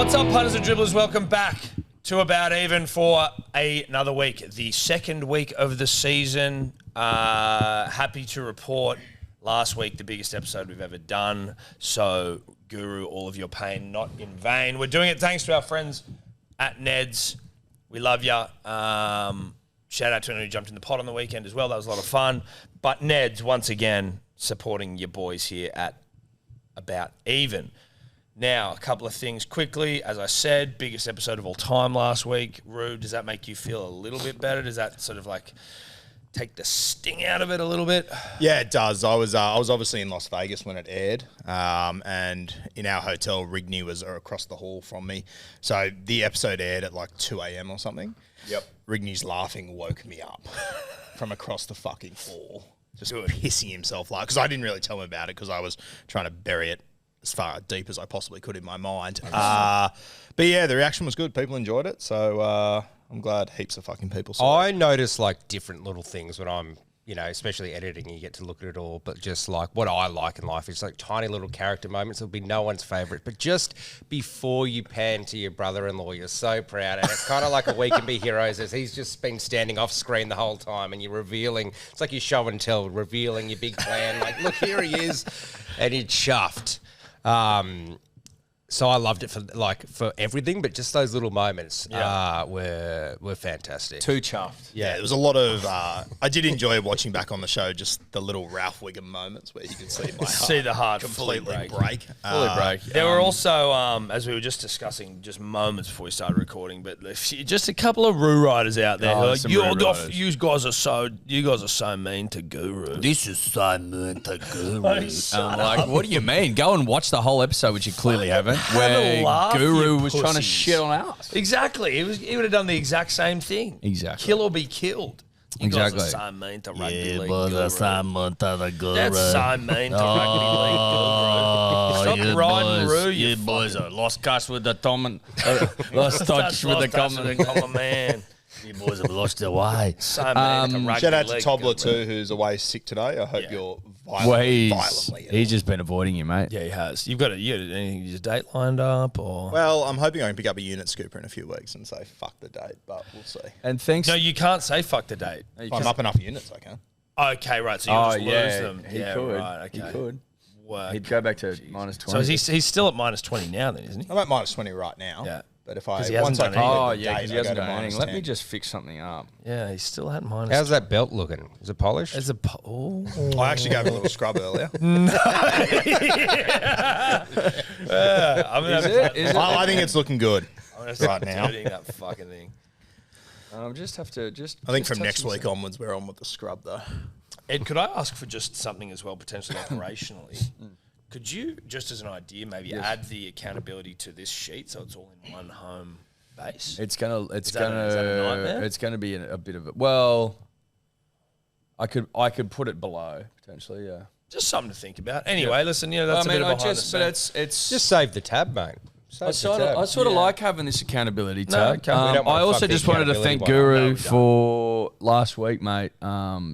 What's up, punters and dribblers? Welcome back to About Even for another week, the second week of the season. Happy to report last week, the biggest episode we've ever done. So, Guru, all of your pain, not in vain. We're doing it thanks to our friends at Ned's. We love ya. Shout out to anyone who jumped in the pot on the weekend as well. That was a lot of fun. But Ned's, once again, supporting your boys here at About Even. Now, a couple of things quickly. As I said, biggest episode of all time last week. Rue, does that make you feel a little bit better? Does that sort of like take the sting out of it a little bit? Yeah, it does. I was obviously in Las Vegas when it aired, and in our hotel, Rigney was across the hall from me. So the episode aired at like 2 a.m. or something. Yep. Rigney's laughing woke me up from across the fucking floor, just pissing himself like, because I didn't really tell him about it because I was trying to bury it as far deep as I possibly could in my mind. But yeah, the reaction was good. People enjoyed it. So I'm glad heaps of fucking people saw it. I notice like different little things when I'm, you know, especially editing, you get to look at it all. But just like what I like in life is like tiny little character moments. It'll be no one's favorite. But just before you pan to your brother-in-law, you're so proud. And it's kind of like a We Can Be Heroes as he's just been standing off screen the whole time and you're revealing. It's like you show and tell, revealing your big plan. Like, look, here he is. And you're chuffed. So I loved it for everything, but just those little moments were fantastic. Too chuffed. Yeah, there was a lot of. I did enjoy watching back on the show just the little Ralph Wiggum moments where you can see my heart, See the heart completely fully break. Fully break. There were also, as we were just discussing, just moments before we started recording, but just a couple of Roo riders out there. Oh, Like, some you Roo riders. guys are so mean to Guru. This is so mean to Guru. Like, shut I'm like, what do you mean? Go and watch the whole episode, which you clearly haven't, Have a where laugh, Guru you was trying to pussies. shit on us. Exactly. He would have done the exact same thing. Exactly. Kill or be killed. You Exactly. guys are so mean to rugby league Guru. mean to the Guru. That's so mean to rugby league Guru. Stop riding Roo, you boys are lost touch with the common, lost touch with the common man. You boys have lost their way. So mean to rugby Shout out to league Tobler Guru. too, who's away sick today. I hope you're Well, violently ill. he's just been avoiding you, mate. Yeah, he has. You got any date lined up or? Well, I'm hoping I can pick up a unit scooper in a few weeks and say fuck the date, but we'll see. And thanks. No, you can't say fuck the date. If I'm up enough units, I can. Okay, right. So you'll just lose yeah, them. he Yeah, could. right. Okay. He could. Work. He'd go back to minus 20. So he's still at minus 20 now, then, isn't he? I'm at minus 20 right now. Yeah. But if 'Cause he I hasn't once I done can anything. Oh, get the yeah, date, because he I go hasn't to done anything. minus Let 10. me just fix something up. Yeah, he's still at minus. How's that belt looking? Is it polished? As a oh. I actually gave it a little scrub earlier. Is it? I think it's looking good. I'm gonna start Right now. dirtying that fucking thing. Just have to I think just from touch next some week stuff. onwards, we're on with the scrub though. Ed, could I ask for just something as well, potentially operationally? Could you, just as an idea, maybe add the accountability to this sheet so it's all in one home base? It's gonna is that a nightmare? it's gonna be a bit of a well. I could put it below potentially, yeah. Just something to think about. Anyway, listen, that's a bit of behind the scenes. it's Just save the tab, mate. I sort of like having this accountability tab. we don't wanna I also fuck the just wanted to thank accountability one up. Guru No, we don't. for last week, mate.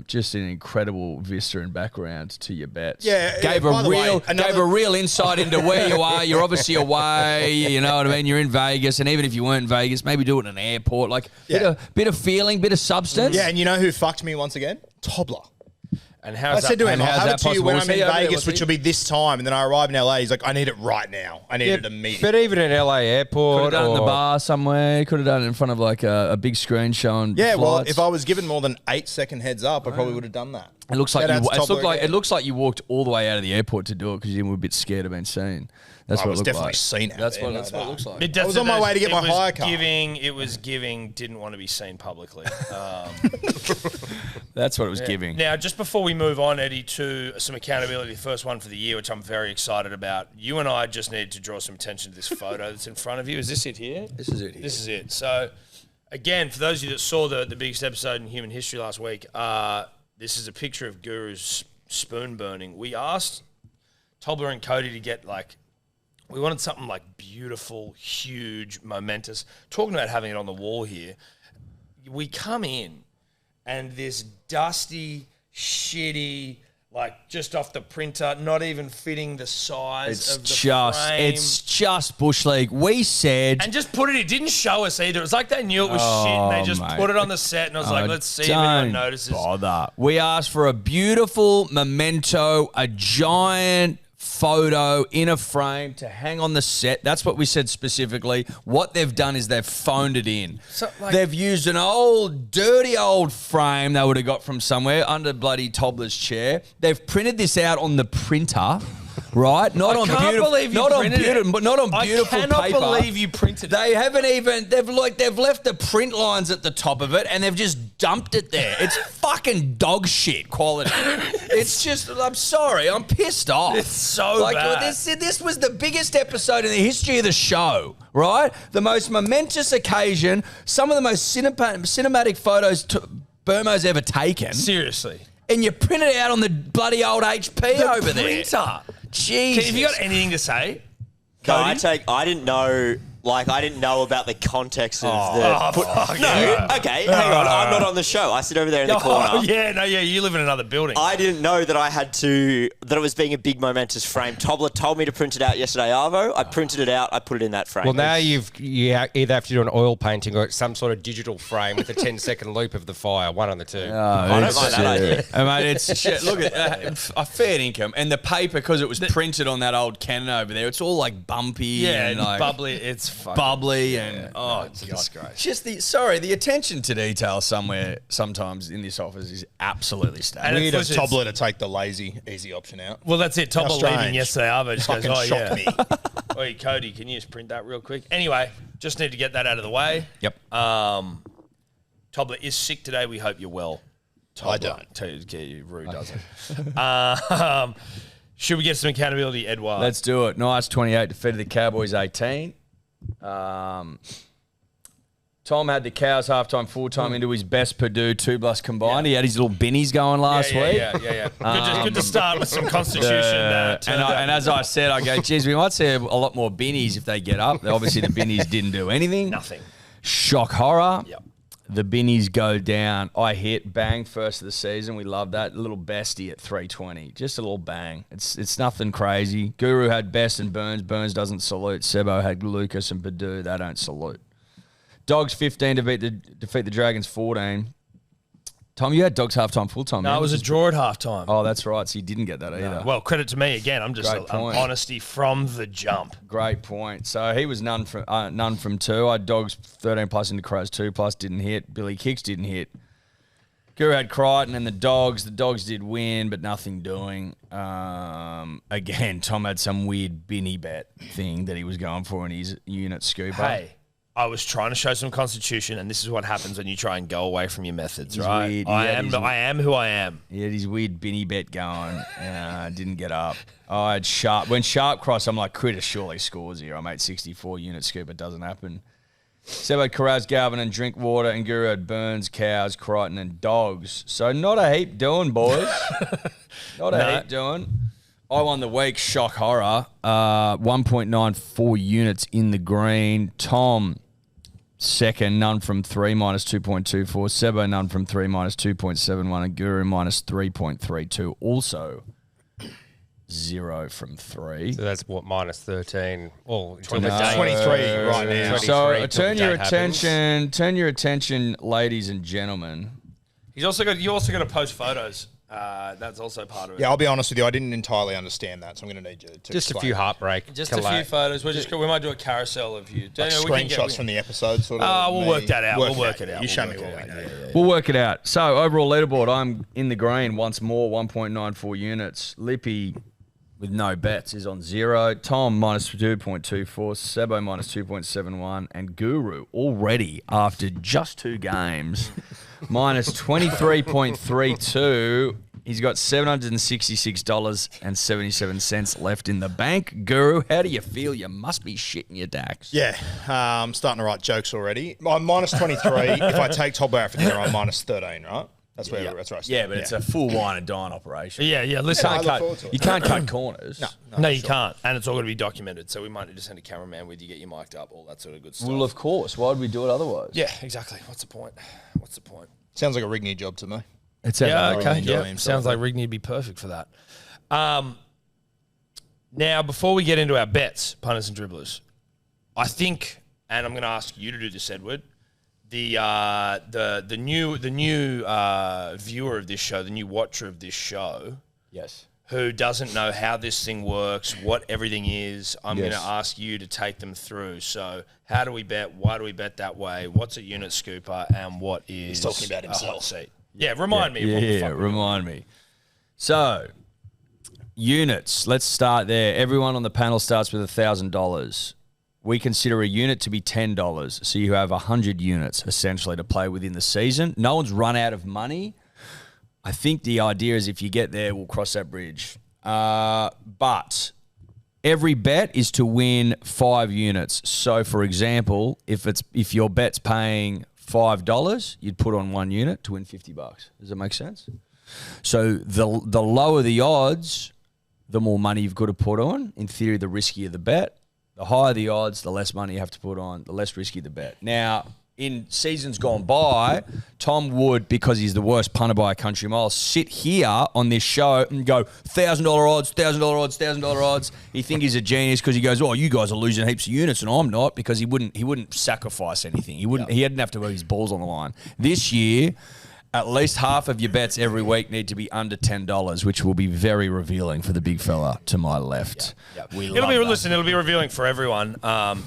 Just an incredible vista and background to your bets. Yeah, gave by the way, gave a real insight into where you are. You're obviously away. You know what I mean. You're in Vegas, and even if you weren't in Vegas, maybe do it in an airport. Like bit of feeling, bit of substance. Yeah, and you know who fucked me once again? Tobler. And I how's said to that? him, and I'll how's have that it to you when I'm possible? in Was he over there, Vegas, was which he? will be this time. And then I arrive in LA. He's like, I need it right now. I need it immediately. But even in LA Could airport have done it in the or bar somewhere. Could have done it in front of like a big screen showing. Yeah, well, flights. if I was given more than 8-second heads up, I probably would have done that. It looks like Shout out to Tobler it again. looks like you walked all the way out of the airport to do it because you were a bit scared of being seen. That's I what was it looked definitely like. seen out That's there, what know that's what it that. looks like. It I was on my way to get my hire car. It was giving, didn't want to be seen publicly. That's what it was giving. Now, just before we move on, Eddie, to some accountability, the first one for the year, which I'm very excited about. You and I just need to draw some attention to this photo that's in front of you. Is this it here? This is it here. This is it. So, again, for those of you that saw the biggest episode in human history last week, this is a picture of Guru's spoon burning. We asked Tobler and Cody to get we wanted something like beautiful, huge, momentous. Talking about having it on the wall here, we come in and this dusty, shitty, Like just off the printer, not even fitting the size of the frame. It's just Bush League. We said... And just put it, it didn't show us either. It was like they knew it was shit and they just put it on the set and I was like, let's see if anyone notices. Bother. We asked for a beautiful memento, a giant photo in a frame to hang on the set. That's what we said specifically. What they've done is they've phoned it in. So, they've used an dirty old frame they would have got from somewhere under bloody Tobler's chair. They've printed this out on the printer. Right, not on beautiful paper. I cannot believe you printed it. They haven't even. They've left the print lines at the top of it, and they've just dumped it there. It's fucking dog shit quality. It's just. I'm sorry. I'm pissed off. It's so bad. This was the biggest episode in the history of the show. Right, the most momentous occasion. Some of the most cinematic photos Burmo's ever taken. Seriously. And you print it out on the bloody old HP over there. Printer. Jesus. Have you got anything to say? No, I didn't know. Like, I didn't know about the context of fuck No, yeah. okay, hang on. I'm not on the show. I sit over there in the corner. You live in another building. I didn't know that that it was being a big momentous frame. Tobler told me to print it out yesterday, Arvo. I printed it out. I put it in that frame. Well, now you either have to do an oil painting or some sort of digital frame with a 10-second loop of the fire. One on the two. I don't mind that idea. Mate, it's shit. Look at that. A fair income. And the paper, because it was printed on that old Canon over there, it's all like bumpy and like bubbly. It's fucking bubbly and it's a disgrace. Just the attention to detail sometimes in this office is absolutely staggering. Weird of Tobler to take the lazy, easy option out. Well, that's it. Tobler leaving yesterday. Arvo just Fucking goes, shocked me. Oi, Cody, can you just print that real quick? Anyway, just need to get that out of the way. Yep. Tobler is sick today. We hope you're well. I don't. Rue doesn't. Should we get some accountability, Edouard? Let's do it. Nice 28 defeated the Cowboys 18. Tom had the Cows halftime, full-time into his best Purdue 2+ combined. He had his little binnies going last week. Yeah. Good to start with some constitution. And as I said, I go, geez, we might see a lot more binnies if they get up. Obviously, the binnies didn't do anything. Nothing. Shock horror. Yep. The binnies go down. I hit, bang, first of the season. We love that. A little bestie at 320. Just a little bang. It's nothing crazy. Guru had Best and Burns. Burns doesn't salute. Sebo had Lucas and Purdue. They don't salute. Dogs 15 to defeat the Dragons 14. Tom, you had Dogs halftime, full-time. No, it was a draw at halftime. Oh, that's right. So you didn't get that either. No. Well, credit to me again. I'm just honesty from the jump. Great point. So he was none from 2. I had Dogs 13+ into Crows 2+, didn't hit. Billy Kicks didn't hit. Guru had Crichton and the Dogs. The Dogs did win, but nothing doing. Again, Tom had some weird binny bet thing that he was going for in his unit scooper. Hey, I was trying to show some constitution, and this is what happens when you try and go away from your methods, right? Weird. I am who I am. He had his weird binny bet going. Didn't get up. I had Sharp. When Sharp crossed, I'm like, Critter surely scores here. I'm 864 unit scoop. It doesn't happen. Seb had Carraz, Galvin, and Drinkwater, and Guru had Burns, Cows, Crichton, and Dogs. So not a heap doing, boys. Not a heap doing. I won the week, shock horror. 1.94 units in the green. Tom, second, none from 3, -2.24. Sebo, none from 3, -2.71. And Guru, -3.32. Also, 0 from 3. So that's what, -13. Well, 23 right now. So turn your attention, ladies and gentlemen. You also got to post photos. That's also part of it. Yeah, I'll be honest with you. I didn't entirely understand that, so I'm going to need you to Just a explain. few heartbreak. Just a few photos. We might do a carousel of you. Like screenshots from the episode, sort of. We'll work that out. We'll work it out. You show me what we know. We'll work it out. So overall leaderboard, I'm in the green once more, 1.94 units. Lippy with no bets is on 0. Tom -2.24. Sebo -2.71. And Guru already after just 2 games -23.32. He's got $766.77 left in the bank. Guru, how do you feel? You must be shitting your dacks. Yeah, I'm starting to write jokes already. I'm -23. If I take Tobler out for dinner, I'm -13, right? That's where that's right. Yeah, but it's a full wine and dine operation. Yeah. Listen, I look forward to it. You can't cut corners. No, you can't. And it's all going to be documented. So we might need to send a cameraman with you, get you mic'd up, all that sort of good stuff. Well, of course. Why would we do it otherwise? Yeah, exactly. What's the point? Sounds like a Rigney job to me. It's Yeah, really okay. enjoy Yeah, himself. sounds like Rigney would be perfect for that. Now, before we get into our bets, punters and dribblers, I think, and I'm going to ask you to do this, Edward. The new viewer of this show, the new watcher of this show, Yes. who doesn't know how this thing works, what everything is, I'm going to Yes. ask you to take them through. So, how do we bet? Why do we bet that way? What's a unit scooper? And what is talking about a hot himself. seat? Yeah, remind me. Of what the Yeah, fuck we're doing. remind me. So, units. Let's start there. Everyone on the panel starts with $1,000. We consider a unit to be $10. So you have 100 units essentially to play within the season. No one's run out of money. I think the idea is if you get there, we'll cross that bridge. But every bet is to win 5 units. So, for example, if your bet's paying $5, you'd put on 1 unit to win $50. Does that make sense? So the lower the odds, the more money you've got to put on. In theory, the riskier the bet. The higher the odds, the less money you have to put on, the less risky the bet. Now, in seasons gone by, Tom would, because he's the worst punter by a country mile, sit here on this show and go, $1,000 odds, $1,000 odds, $1,000 odds. He think he's a genius because he goes, oh, you guys are losing heaps of units and I'm not, because he wouldn't sacrifice anything. He hadn't have to put his balls on the line. This year, at least half of your bets every week need to be under $10, which will be very revealing for the big fella to my left. We It'll love be that. it'll be revealing for everyone. Part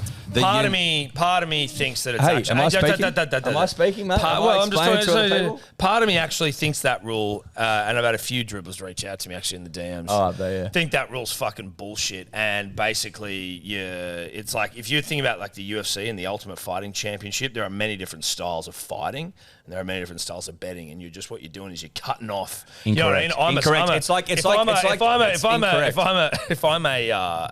of me thinks that it's Hey, actually. am I speaking? Am I speaking, mate? Am I explaining to other people? Part of me actually thinks that rule, and I've had a few dribblers reach out to me actually in the DMs. Oh, they, yeah. Think that rule's fucking bullshit. And basically, it's like if you think about like the UFC and the Ultimate Fighting Championship, there are many different styles of fighting, and there are many different styles of betting. And what you're doing is you're cutting off. You know what I mean? Incorrect. It's like if I'm a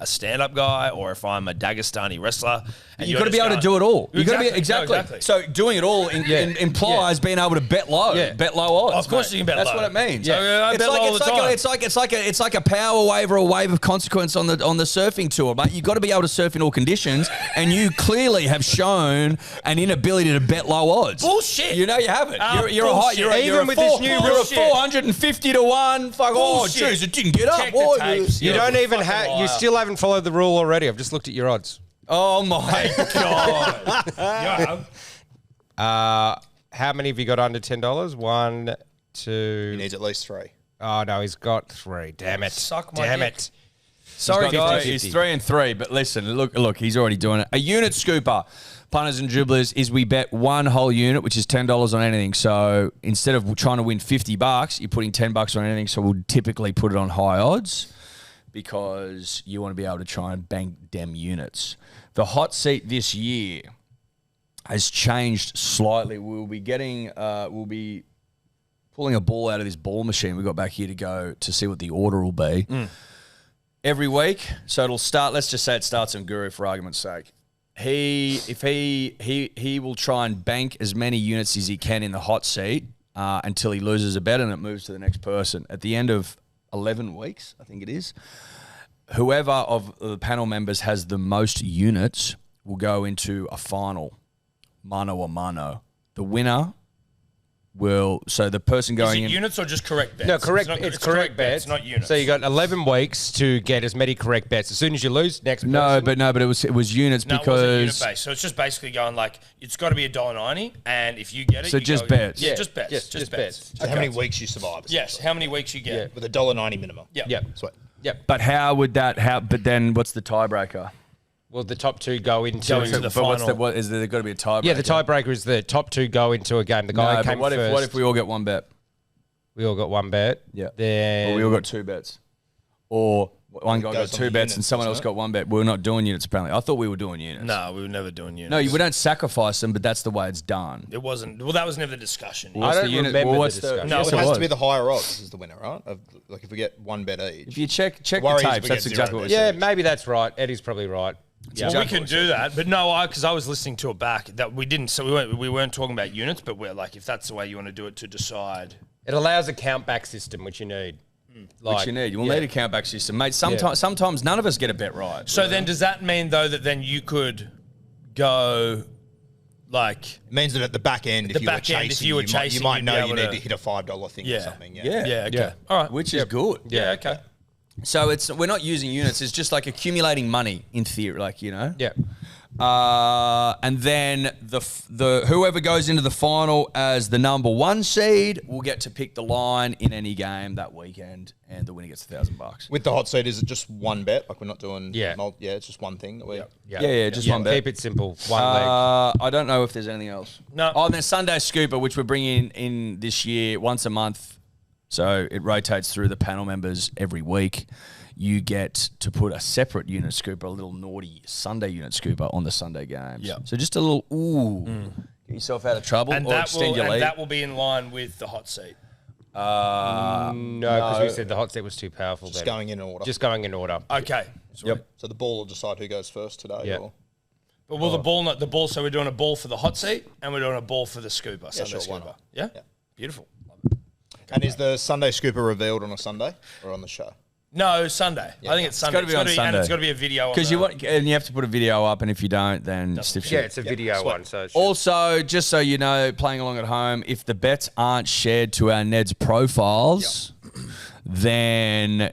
stand-up guy or if I'm a Dagestani wrestler, and You've got to be able to do it all. You've got to be Exactly. exactly. So doing it all implies being able to bet low, bet low odds. Of course mate. you can bet That's low. what it means. Yeah. I bet low all the time. It's like a power wave or a wave of consequence on the surfing tour, mate. You've got to be able to surf in all conditions, and you clearly have shown an inability to bet low odds. Bullshit. You know you haven't. You're a high. Bullshit. You're Even with this new You're a bullshit. 450 to 1. Fuck. Oh, Bullshit. jeez, it didn't get up. Check the Boy. tapes. You You're don't a even fucking have. You liar. still haven't followed the rule already. I've just looked at your odds. Oh my god. How many have you got under $10? 1, 2. He needs at least 3. Oh no, he's got 3. Damn it! Suck my Damn dick. it! Sorry, He's got guys. 50-50. He's 3 and 3, but listen, look, he's already doing it. A unit scooper, punters and dribblers, is we bet one whole unit, which is $10 on anything. So instead of trying to win $50, you're putting $10 on anything. So we'll typically put it on high odds because you want to be able to try and bank dem units. The hot seat this year has changed slightly. We'll be pulling a ball out of this ball machine we got back here to go to see what the order will be. Every week. So it'll start, let's just say it starts on Guru for argument's sake. He will try and bank as many units as he can in the hot seat until he loses a bet and it moves to the next person. At the end of 11 weeks, I think it is, whoever of the panel members has the most units will go into a final, mano a mano. The winner will, so the person Is going it in. units or just correct bets? No, correct. It's correct bets, not units. So you got 11 weeks to get as many correct bets. As soon as you lose, next person. No, but it was units No, it wasn't unit because based. So it's just basically going like it's got to be $1.90, and if you get it, So you just go, bets. Yeah, Yeah, just bets. yes, just just bets. bets. So how many weeks you survive? Yes, how many weeks you get? With a $1.90 minimum. Yeah. Yep. Sweet. Yep. But how would that? But then what's the tiebreaker? Well, the top 2 go into. Go into the But what's final. is there got to be a tiebreaker? Yeah, the tiebreaker is the top 2 go into a game. The guy No, who but came what first. if we all get one bet? We all got one bet. Yeah. Then Or we all got 2 bets, or one guy got goes on 2 the bets and units, someone doesn't else it? got 1 bet. We're not doing units apparently. I thought we were doing units. No, we were never doing units. No, we don't sacrifice them, but that's the way it's done. It wasn't. Well, that was never the discussion. What's I the don't unit? remember Well, the what's discussion. No, yes, It it has was. to be the higher odds is the winner, right? Like if we get one bet each. If you check the Warriors, tapes, we that's get exactly zero what it Yeah, says. maybe that's right. Eddie's probably right. Yeah. Well, we can do that, but no, because I was listening to it back. That we didn't. So we weren't talking about units, but we're like, if that's the way you want to do it, to decide. It allows a count back system, which you need. Which you need. You'll need a countback system, mate. Sometimes none of us get a bet right. So then, does that mean though that then you could go Like, It means that at the back end, if you were chasing, you might know you need to hit a $5 thing or something. Yeah. Okay. All right. Which is good. Yeah. Okay. So we're not using units. It's just like accumulating money in theory, like, you know. Yeah. And then the whoever goes into the final as the number 1 seed will get to pick the line in any game that weekend, and the winner gets $1,000. With the hot seat, is it just one bet? Like we're not doing. Yeah. It's just one thing that we. Yeah, just one bet. Keep it simple. One leg. I don't know if there's anything else. No. Oh, and there's Sunday Scooper, which we're bringing in this year once a month. So it rotates through the panel members every week. You get to put a separate unit scooper, a little naughty Sunday unit scooper on the Sunday games. Yeah. So just a little, get yourself out of trouble And or extend your lead. that will be in line with the hot seat. No, because we said the hot seat was too powerful. Just going in order. Just going in order. Okay. Yep. So the ball will decide who goes first today. Yeah. Or? But will the ball not the ball? So we're doing a ball for the hot seat, and we're doing a ball for the scooper. Sunday sure, why scooper. not? Yeah? Yeah. Beautiful. And is the Sunday scooper revealed on a Sunday or on the show? No, Sunday. I think it's Sunday. gotta be on And Sunday. it's got to be a video. Because you have to put a video up, and if you don't, then stiff shit. Yeah, it's a video one. So it should- Also, just so you know, playing along at home, if the bets aren't shared to our Ned's profiles, then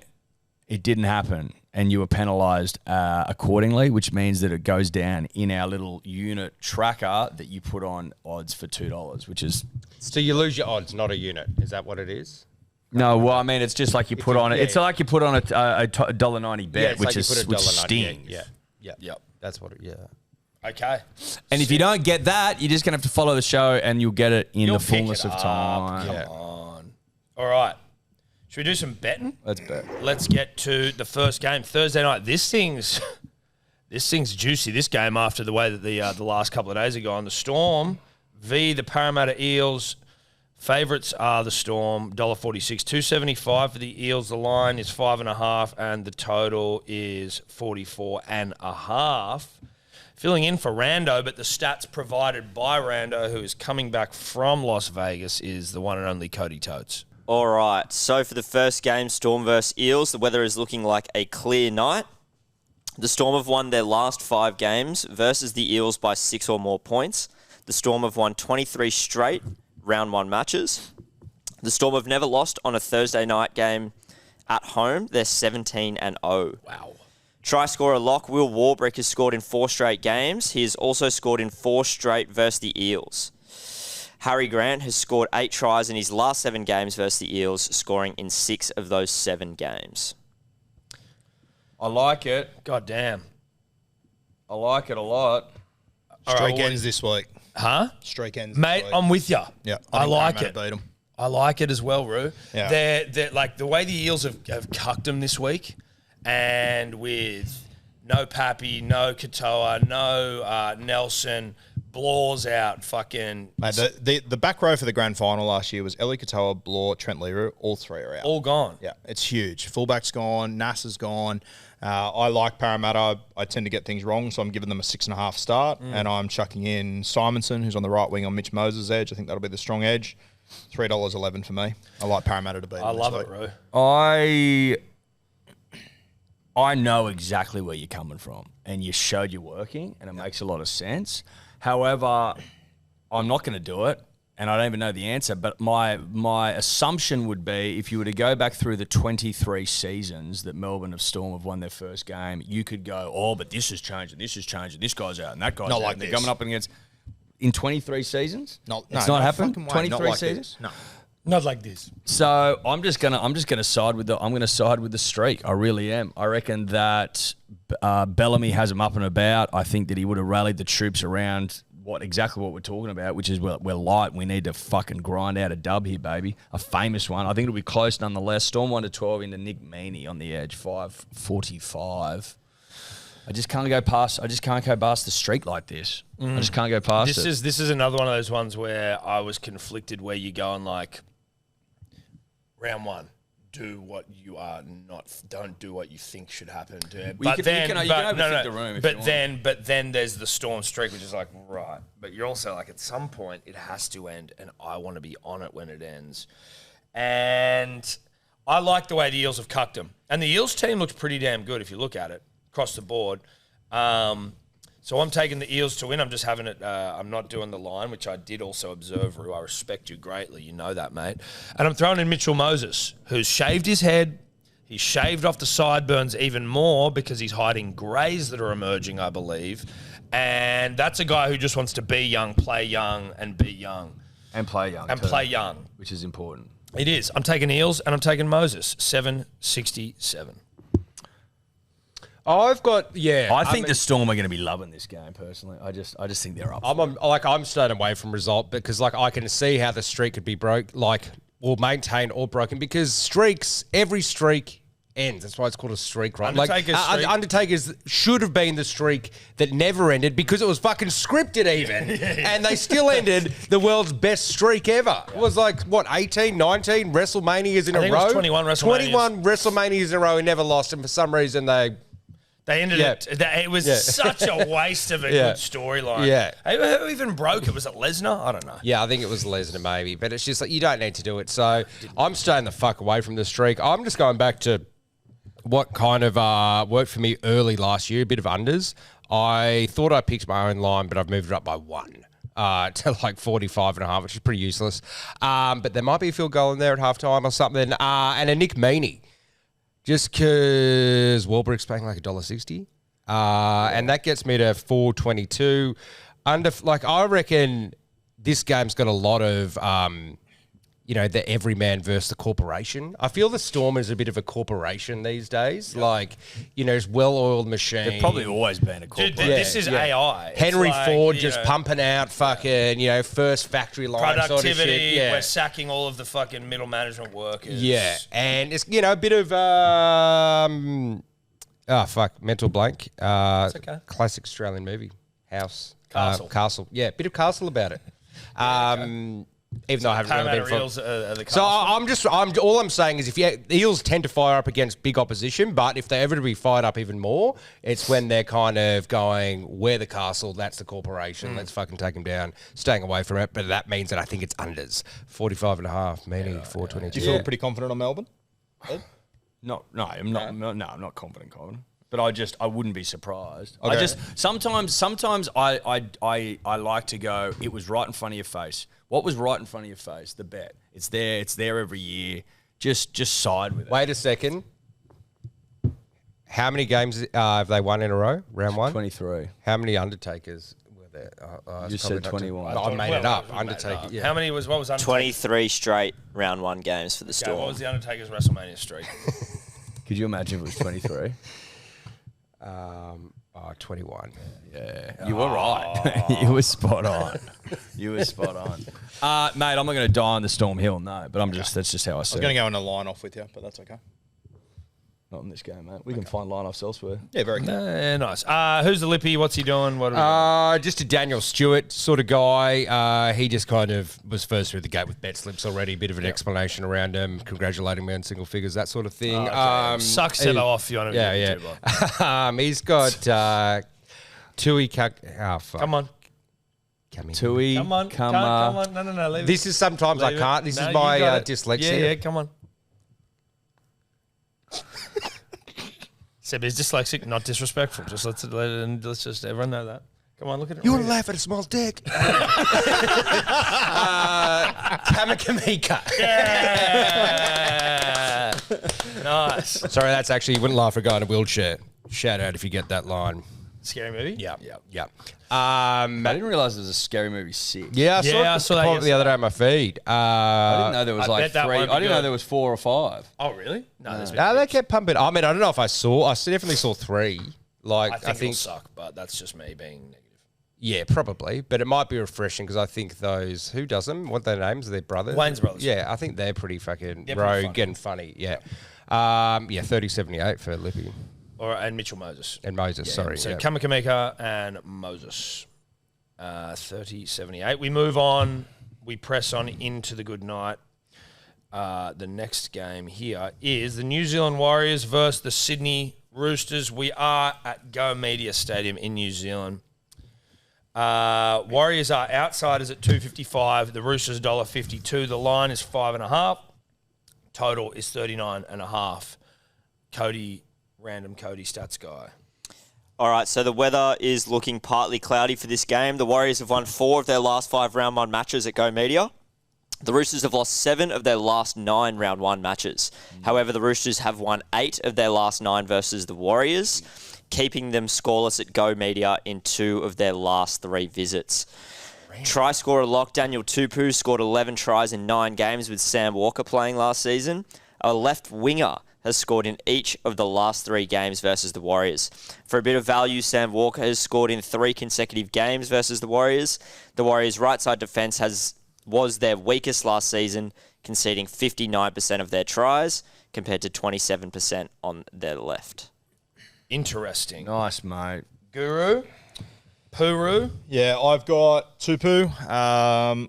it didn't happen and you were penalised accordingly, which means that it goes down in our little unit tracker that you put on odds for $2, which is... So you lose your odds, not a unit. Is that what it is? No, well, I mean, it's just like you put on it. It's like you put on a $1.90 bet, which stings. Yeah. That's what it, Okay. And if you don't get that, you're just going to have to follow the show and you'll get it in You'll the pick fullness it of up. time. Come on. All right. Should we do some betting? Let's bet. Let's get to the first game Thursday night. This thing's juicy. This game after the way that the last couple of days have gone. The Storm v the Parramatta Eels. Favourites are the Storm, $1.46, $2.75 for the Eels. The line is 5.5, and the total is 44.5. Filling in for Rando, but the stats provided by Rando, who is coming back from Las Vegas, is the one and only Cody Totes. All right, so for the first game, Storm versus Eels, the weather is looking like a clear night. The Storm have won their last 5 games versus the Eels by 6 or more points. The Storm have won 23 straight round 1 matches. The Storm have never lost on a Thursday night game at home. They're 17-0. Wow. Try scorer lock Will Warbrick has scored in 4 straight games. He has also scored in 4 straight versus the Eels. Harry Grant has scored 8 tries in his last 7 games versus the Eels, scoring in 6 of those 7 games. I like it. God damn. I like it a lot. Streak ends this week. Huh? Streak ends Mate, this week. I'm with you. Yeah, I like it. Beat 'em. I like it as well, Roo. Yeah. They're like the way the Eels have cucked them this week, and with no Pappy, no Katoa, no Nelson, Blaw's out, fucking Mate, the back row for the grand final last year was Eli Katoa, Blaw, Trent Leroux. All 3 are out. all gone. Yeah, it's huge. Fullback's gone. Nasser's gone. I like Parramatta. I tend to get things wrong, so I'm giving them a 6.5 start, and I'm chucking in Simonson, who's on the right wing on Mitch Moses' edge. I think that'll be the strong edge. $3.11 for me. I like Parramatta to beat them. I love this it, week. Roo. I know exactly where you're coming from, and you showed you're working, and it makes a lot of sense. However, I'm not going to do it, and I don't even know the answer, but my assumption would be if you were to go back through the 23 seasons that Melbourne have Storm have won their first game, you could go, oh, but this has changed, and this has changed, and this guy's out, and that guy's Not out. like and they're this. coming up against... In 23 seasons? It's no, not happened? fucking way. 23 Not like seasons? this. No. Not like this. So I'm just gonna side with the streak. I really am. I reckon that Bellamy has him up and about. I think that he would have rallied the troops around exactly what we're talking about, which is we're light. We need to fucking grind out a dub here, baby. A famous one. I think it'll be close nonetheless. Storm 1-12 into Nick Meaney on the edge, 5:45. I just can't go past the streak like this. I just can't go past it. This is another one of those ones where I was conflicted, where you go and like round 1, do what you are not, don't do what you think should happen. Well, you can overthink the room if you want. But then there's the Storm streak, which is like, right. But you're also like, at some point it has to end, and I want to be on it when it ends. And I like the way the Eels have cucked them. And the Eels team looks pretty damn good if you look at it across the board. So I'm taking the Eels to win. I'm just having it. I'm not doing the line, which I did also observe. Roo. I respect you greatly. You know that, mate. And I'm throwing in Mitchell Moses, who's shaved his head. He's shaved off the sideburns even more because he's hiding greys that are emerging, I believe. And that's a guy who just wants to be young, play young, and be young. And play young. And too, play young. which is important. It is. I'm taking Eels and I'm taking Moses. 767. I've got I think the Storm are going to be loving this game. Personally, I just think they're up. I'm staying away from result because I can see how the streak could be or maintained or broken because every streak ends. That's why it's called a streak, right? Undertaker's should have been the streak that never ended because it was fucking scripted even. And they still ended the world's best streak ever. It was 18, 19 WrestleManias in a row? It was 21 WrestleManias. 21 WrestleManias in a row. He never lost, and for some reason they ended it. It was such a waste of a good storyline. Yeah. Who even broke it? Was it Lesnar? I don't know. Yeah, I think it was Lesnar maybe. But it's just you don't need to do it. So I'm staying the fuck away from the streak. I'm just going back to what kind of worked for me early last year, a bit of unders. I thought I picked my own line, but I've moved it up by 1 to 45.5, which is pretty useless. But there might be a field goal in there at halftime or something. And a Nick Meaney. Just because Warbrick's paying $1.60. And that gets me to 422. I reckon this game's got a lot of, the everyman versus the corporation. I feel the Storm is a bit of a corporation these days. It's well-oiled machine. They've probably always been a corporation. Dude, this is AI. It's Henry Ford just pumping out fucking, first factory line productivity. Sort of shit. Yeah. We're sacking all of the fucking middle management workers. Yeah, and it's, a bit of, mental blank. It's okay. Classic Australian movie. House. Castle. Castle. Yeah, bit of Castle about it. Even though I haven't really been Eels are the so all I'm saying is the Eels tend to fire up against big opposition, but if they're ever to be fired up even more, it's when they're kind of going, we're the castle, that's the corporation, let's fucking take them down, staying away from it. But that means that I think it's unders. 45.5, meaning 422. Do you feel pretty confident on Melbourne? I'm not confident. But I wouldn't be surprised. Okay. I just sometimes I like to go. It was right in front of your face. What was right in front of your face? The bet. It's there every year. Just side with it. Wait a second. How many games have they won in a row? Round 1? 23. How many Undertakers were there? You said 21. I made it up. Undertaker. Yeah. How many what was Undertaker? 23 straight round 1 games for the Okay, Storm. what was the Undertaker's WrestleMania streak? Could you imagine if it was 23? 21. Yeah, you were right. You were spot on. Mate, I'm not going to die on the Storm Hill, no. But that's just how I see I was it. going to go in a line off with you, but that's okay. Not in this game, mate. We can find line-offs elsewhere. Yeah, very good. Nice. Who's the Lippy? What's he doing? What? Just a Daniel Stewart sort of guy. He just kind of was first through the gate with bet slips already. Bit of an explanation around him, congratulating me on single figures, that sort of thing. Sucks it off. You want to He's got Tui. Oh, fuck. Come on. Tui. Come on. Come on. No. Leave This is sometimes I can't. This is my dyslexia. Yeah, come on. Seb is dyslexic, not disrespectful. Just let's just everyone know that. Come on, look at it. You want to laugh at a small dick? Kamakamika. Yeah. Nice. Sorry, that's actually, you wouldn't laugh at a guy in a wheelchair. Shout out if you get that line. Scary movie? Yeah. I didn't realise there was a Scary Movie 6. Yeah, I saw that the other day on my feed. I didn't know there was I bet that 3. won't be I didn't know good. there was 4 or 5. Oh, really? No, there's been No, they kept pumping. I mean, I don't know if I definitely saw 3. I think it'll suck, but that's just me being negative. Yeah, probably. But it might be refreshing because I think those, who does them? What are their names? Are they brothers? Wayne's brothers. Yeah, I think they're pretty fucking They're rogue pretty funny. and funny. Yeah. 30.78 for Lippy. And Mitchell Moses. And Moses, sorry. So yeah. Kamakamika and Moses. 30-78. We move on. We press on into the good night. The next game here is the New Zealand Warriors versus the Sydney Roosters. We are at Go Media Stadium in New Zealand. Warriors are outsiders at $2.55. The Roosters $1.52. The line is 5.5. Total is 39.5. Random Cody stats guy. All right, so the weather is looking partly cloudy for this game. The Warriors have won 4 of their last 5 round 1 matches at Go Media. The Roosters have lost 7 of their last 9 round 1 matches. However, the Roosters have won 8 of their last 9 versus the Warriors, keeping them scoreless at Go Media in 2 of their last 3 visits. Try scorer lock Daniel Tupou scored 11 tries in 9 games with Sam Walker playing last season. A left winger has scored in each of the last 3 games versus the Warriors. For a bit of value, Sam Walker has scored in 3 consecutive games versus the Warriors. The Warriors' right side defence was their weakest last season, conceding 59% of their tries compared to 27% on their left. Interesting. Nice, mate. Guru? Puru? Yeah, I've got Tupu.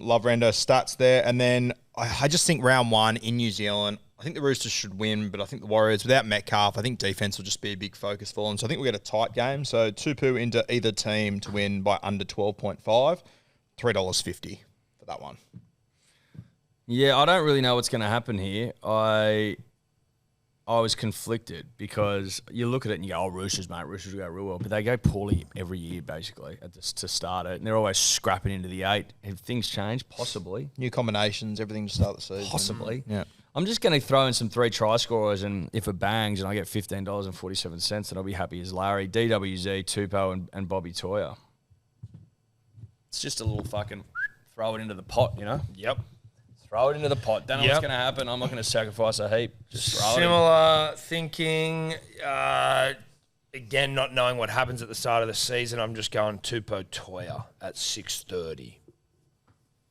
Love Rando's stats there. And then I just think round 1 in New Zealand, I think the Roosters should win, but I think the Warriors, without Metcalf, I think defence will just be a big focus for them. So I think we'll get a tight game. So Tupu into either team to win by under 12.5, $3.50 for that one. Yeah, I don't really know what's going to happen here. I was conflicted because you look at it and you go, oh, Roosters, mate, Roosters will go real well. But they go poorly every year, basically, to start it. And they're always scrapping into the 8. Have things changed? Possibly. New combinations, everything to start the season. Possibly. Yeah. I'm just going to throw in some 3 try scorers, and if it bangs and I get $15.47, then I'll be happy as Larry, DWZ, Tupou, and Bobby Toyer. It's just a little fucking throw it into the pot, you know? Yep. Throw it into the pot. Don't know what's going to happen. I'm not going to sacrifice a heap. Just throw it in. Similar thinking. Again, not knowing what happens at the start of the season, I'm just going Tupou Toyer at 6.30.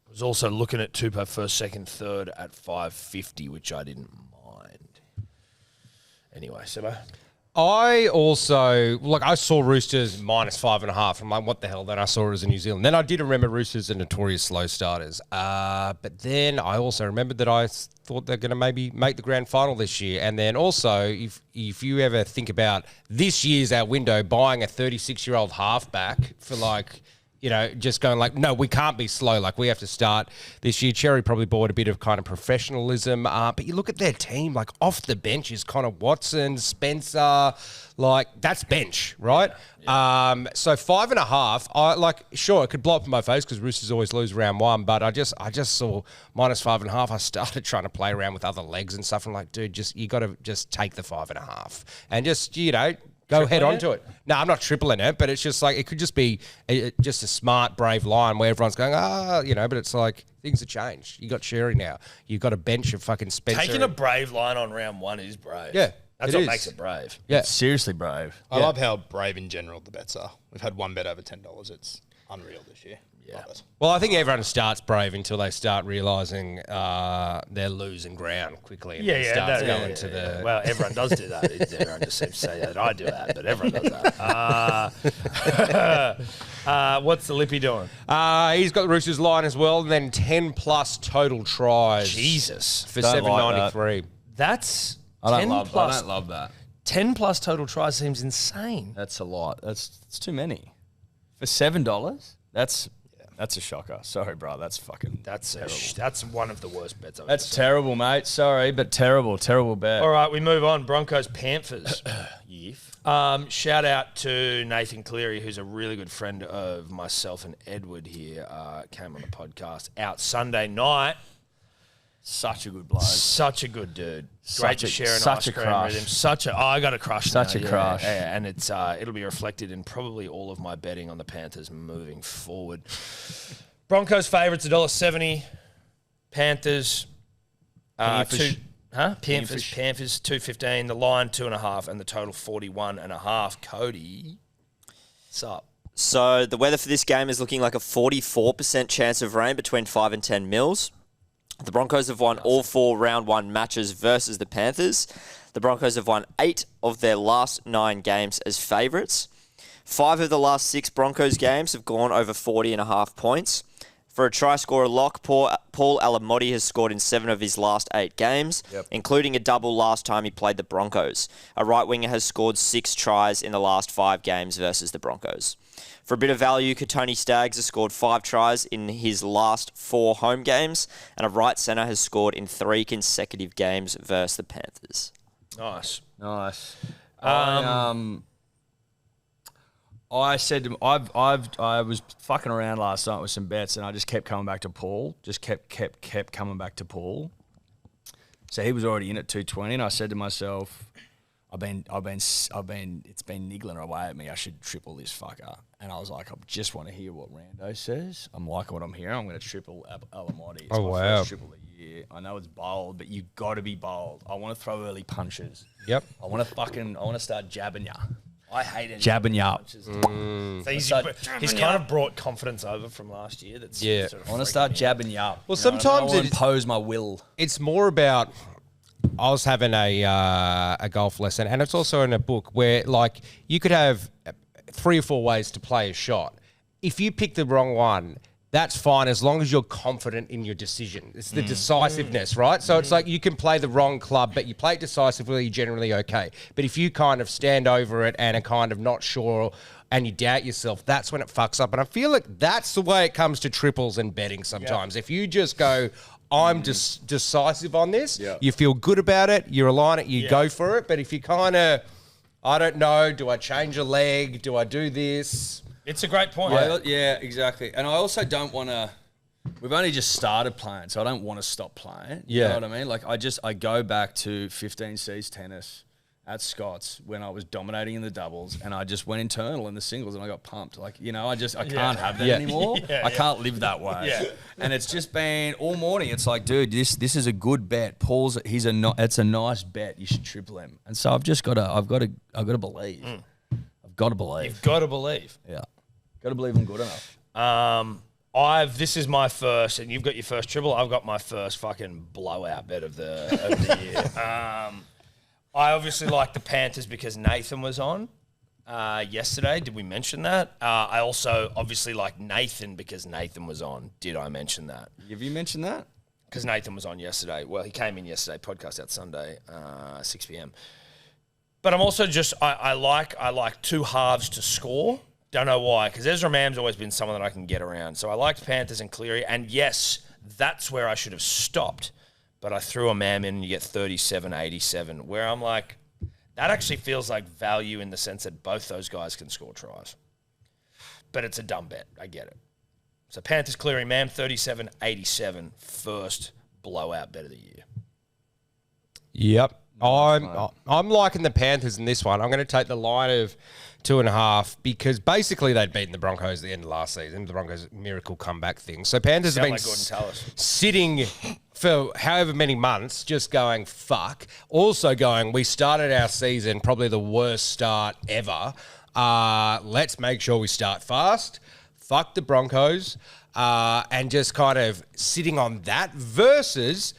I was also looking at Tupou first, second, third at 5.50, which I didn't mind. Anyway, Sebo. I also, I saw Roosters minus 5.5. I'm like, what the hell? Then I saw it as a New Zealand. Then I did remember Roosters are notorious slow starters. But then I also remembered that I thought they're going to maybe make the grand final this year. And then also, if you ever think about this year's our window, buying a 36-year-old halfback for just going no, we can't be slow. We have to start this year. Cherry probably bought a bit of kind of professionalism. But you look at their team, off the bench is Connor Watson, Spencer, that's bench, right? Yeah. So 5.5, sure, it could blow up in my face because Roosters always lose round 1, but I just saw minus 5.5. I started trying to play around with other legs and stuff. I'm like, dude, you got to just take the 5.5 and just, go head on to it. No, I'm not tripling it, but it's just it could just be just a smart, brave line where everyone's going, but it's things have changed. You got Sherry now. You've got a bench of fucking Spencer. Taking a brave line on round 1 is brave. Yeah. That's what makes it brave. Yeah. It's seriously brave. I love how brave in general the bets are. We've had one bet over $10. It's unreal this year. Yeah. Well, I think everyone starts brave until they start realising they're losing ground quickly. And Well, everyone does do that. Everyone just seems to say that. I do that, but everyone does that. What's the Lippy doing? He's got the Roosters line as well, and then 10+ total tries. Jesus. For Don't like $7.93. That's I don't 10 plus. I don't love that. 10 plus total tries seems insane. That's a lot. It's too many. For $7? That's a shocker. Sorry, bro. That's fucking terrible. That's one of the worst bets I've That's ever seen. terrible, mate. Sorry, but terrible bet. All right, we move on. Broncos, Panthers. Yif. Shout out to Nathan Cleary, who's a really good friend of myself and Edward here. Came on the podcast out Sunday night. Such a good bloke. Such a good dude. Great to share an such ice a cream crush. with him. I got a crush. Such now, a crush. Yeah, and it's it'll be reflected in probably all of my betting on the Panthers moving forward. Broncos favourites $1.70. Panthers Panthers 2.15. The line 2.5, and the total 41.5. Cody, what's up? So the weather for this game is looking like a 44% chance of rain between 5 and 10 mils. The Broncos have won all 4 round 1 matches versus the Panthers. The Broncos have won 8 of their last 9 games as favourites. 5 of the last 6 Broncos games have gone over 40.5 points. For a try scorer lock, Paul Alamotti has scored in 7 of his last 8 games, including a double last time he played the Broncos. A right winger has scored 6 tries in the last 5 games versus the Broncos. For a bit of value, Katoni Staggs has scored 5 tries in his last 4 home games, and a right centre has scored in 3 consecutive games versus the Panthers. Nice. I said to him, I was fucking around last night with some bets, and I just kept coming back to Paul. Just kept coming back to Paul. So he was already in at 220, and I said to myself, it's been niggling away at me. I should triple this fucker. And I was like, I just want to hear what Rando says. I'm liking what I'm hearing. I'm going to triple Alamotti. It's my first triple of the year. I know it's bold, but you got to be bold. I want to throw early punches. Yep. I want to start jabbing ya. I hate it. Jabbing ya up. He's kind of brought confidence over from last year. That's sort of I want to start jabbing ya up. Well, You know what I mean? sometimes I want to impose my will. It's more about. I was having a golf lesson, and it's also in a book where, like, you could have 3 or 4 ways to play a shot. If you pick the wrong one, that's fine as long as you're confident in your decision. It's the decisiveness, right? So it's like you can play the wrong club, but you play it decisively, you're generally okay. But if you kind of stand over it and are kind of not sure and you doubt yourself, that's when it fucks up. And I feel like that's the way it comes to triples and betting sometimes. If you just go, I'm just decisive on this, you feel good about it, you align it, you go for it. But if you kind of, I don't know, do I change a leg? Do I do this? It's a great point. Yeah, exactly. And I also don't want to. We've only just started playing, so I don't want to stop playing. You know what I mean? Like I go back to 15C's tennis at Scott's when I was dominating in the doubles, and I just went internal in the singles, and I got pumped. Like, you know, I can't have that anymore. I can't live that way. Yeah. And it's just been all morning. It's like, dude, this is a good bet. Paul's it's a nice bet. You should triple him. And so I've got to believe. I've got to believe. You've got to believe. Yeah. Got to believe I'm good enough. This is my first, and you've got your first triple. I've got my first fucking blowout bet of the year. I obviously like the Panthers because Nathan was on yesterday. Did we mention that? I also obviously like Nathan because Nathan was on. Did I mention that? Have you mentioned that? Because Nathan was on yesterday. Well, he came in yesterday. Podcast out Sunday, 6 p.m. But I'm also just I like two halves to score. Don't know why, because Ezra Mam's always been someone that I can get around. So I liked Panthers and Cleary, and yes, that's where I should have stopped. But I threw a Mam in and you get 37-87, where I'm like, that actually feels like value in the sense that both those guys can score tries. But it's a dumb bet. I get it. So Panthers, Cleary, Mam, 37-87, first blowout bet of the year. Yep. I'm liking the Panthers in this one. I'm going to take the line of 2.5 because basically they'd beaten the Broncos at the end of last season, the Broncos' miracle comeback thing. So Panthers have been sitting for however many months just going, fuck. Also going, we started our season probably the worst start ever. Let's make sure we start fast. Fuck the Broncos. And just kind of sitting on that versus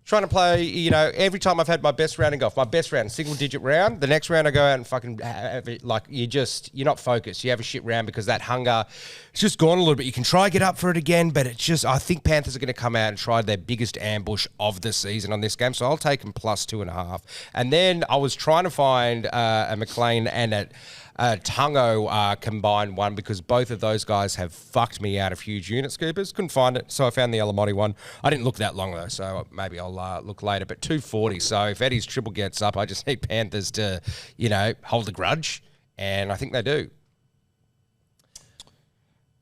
trying to play, you know, every time I've had my best round in golf, my best round, single-digit round, the next round I go out and fucking have it, like, you're not focused. You have a shit round because that hunger, it's just gone a little bit. You can try get up for it again, but it's just, I think Panthers are going to come out and try their biggest ambush of the season on this game, so I'll take them plus 2.5. And then I was trying to find a McLean and a Tungo combined one because both of those guys have fucked me out of huge unit scoopers. Couldn't find it, so I found the Alamotti one. I didn't look that long though, so maybe I'll look later. But 240. So if Eddie's triple gets up, I just need Panthers to, you know, hold a grudge, and I think they do.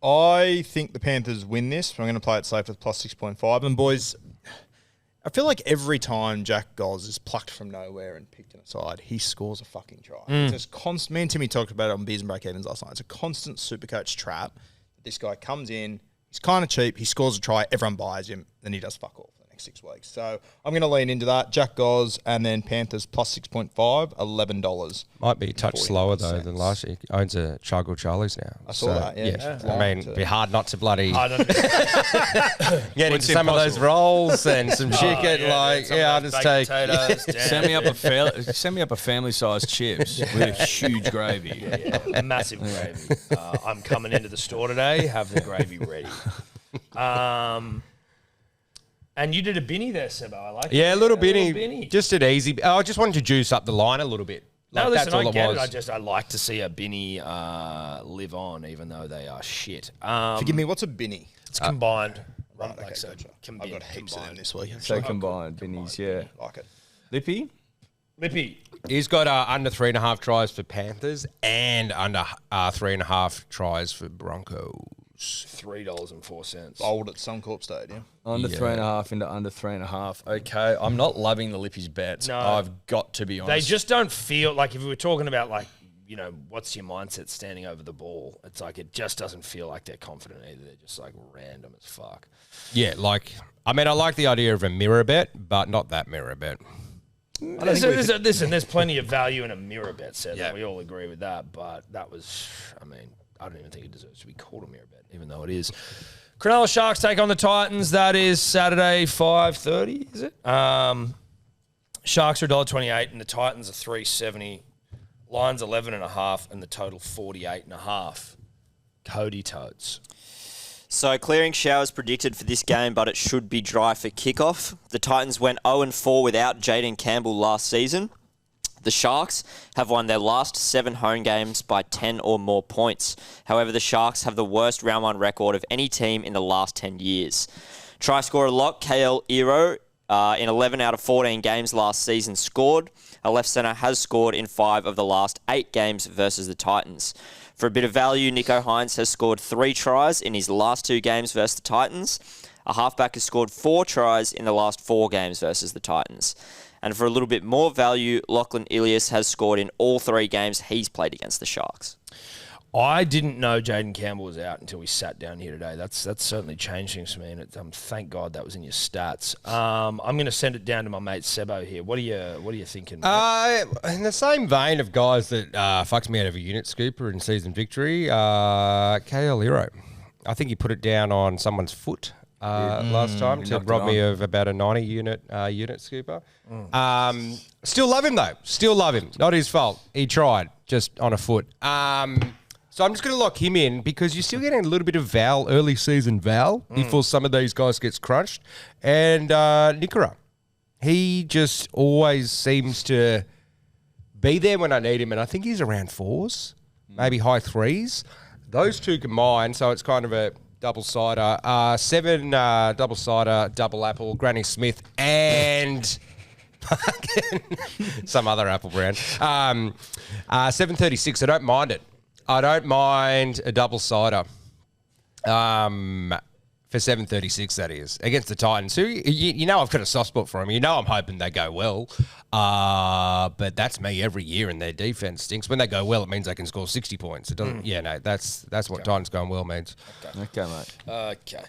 I think the Panthers win this. I'm going to play it safe with plus 6.5. And boys, I feel like every time Jack Goz is plucked from nowhere and picked in a side, he scores a fucking try. It's just constant. Me and Timmy talked about it on Beers and Break Evens last night. It's a constant Supercoach trap. This guy comes in, he's kind of cheap, he scores a try, everyone buys him, then he does fuck all for the next 6 weeks. So I'm going to lean into that. Jack Goz and then Panthers plus 6.5, $11. Might be a touch slower though than last year. He owns a Chargle Charlie's now. I saw that, yeah. I mean, it'd be hard not to bloody get into some of those rolls and some chicken. I'll just take. Send me up a family-sized chips with huge gravy. Massive gravy. I'm coming into the store today. Have the gravy ready. And you did a binny there, Sebo. I like it. Yeah, a little binny. Just an easy. I just wanted to juice up the line a little bit. No, listen, that's all I get was. it. I like to see a binny live on, even though they are shit. Forgive me, what's a binny? It's combined. Right, Like okay, so, gotcha. combined. I've got heaps of them this week. So combined, binnies, yeah. Like it. Lippy? Lippy. He's got under 3.5 tries for Panthers and under 3.5 tries for Broncos. $3.04. Bold at Suncorp Stadium. Under 3.5 into under 3.5. Okay, I'm not loving the Lippy's bets. No. I've got to be honest. They just don't feel like if we were talking about like, you know, what's your mindset standing over the ball? It's like it just doesn't feel like they're confident either. They're just like random as fuck. Yeah, like, I mean, I like the idea of a mirror bet, but not that mirror bet. Listen, there's plenty of value in a mirror bet set. Yeah. We all agree with that, but that was, I mean, I don't even think it deserves to be called a mirror bet, even though it is. Cronulla Sharks take on the Titans. That is Saturday, 5:30, is it? Sharks are $1.28 and the Titans are $3.70. Line's 11.5 and the total 48.5. Cody Toads. So clearing showers predicted for this game, but it should be dry for kickoff. The Titans went 0-4 without Jaden Campbell last season. The Sharks have won their last 7 home games by 10 or more points. However, the Sharks have the worst round 1 record of any team in the last 10 years. Try scorer lock KL Ero in 11 out of 14 games last season scored. A left centre has scored in 5 of the last 8 games versus the Titans. For a bit of value, Nico Hines has scored 3 tries in his last 2 games versus the Titans. A halfback has scored 4 tries in the last 4 games versus the Titans. And for a little bit more value, Lachlan Ilias has scored in all 3 games he's played against the Sharks. I didn't know Jaden Campbell was out until we sat down here today. That's certainly changed things for me, and thank God that was in your stats. I'm going to send it down to my mate Sebo here. What are you thinking? In the same vein of guys that fucks me out of a unit scooper in season victory, KL Hero. I think he put it down on someone's foot last time to rob me of about a 90 unit scooper. Still love him though. Still love him. Not his fault. He tried just on a foot. So I'm just going to lock him in because you're still getting a little bit of early season before some of these guys gets crunched. And Nikora, he just always seems to be there when I need him. And I think he's around 4s, maybe high 3s. Those two combined, so it's kind of a double-sider. 7 double-sider, double apple, Granny Smith, and some other apple brand. 7.36, I don't mind it. I don't mind a double cider for 7.36, that is, against the Titans, who, you know I've got a soft spot for them. You know I'm hoping they go well. But that's me every year, and their defense stinks. When they go well, it means they can score 60 points. It doesn't. Yeah, no, that's what Titans going well means. Okay, mate. Okay.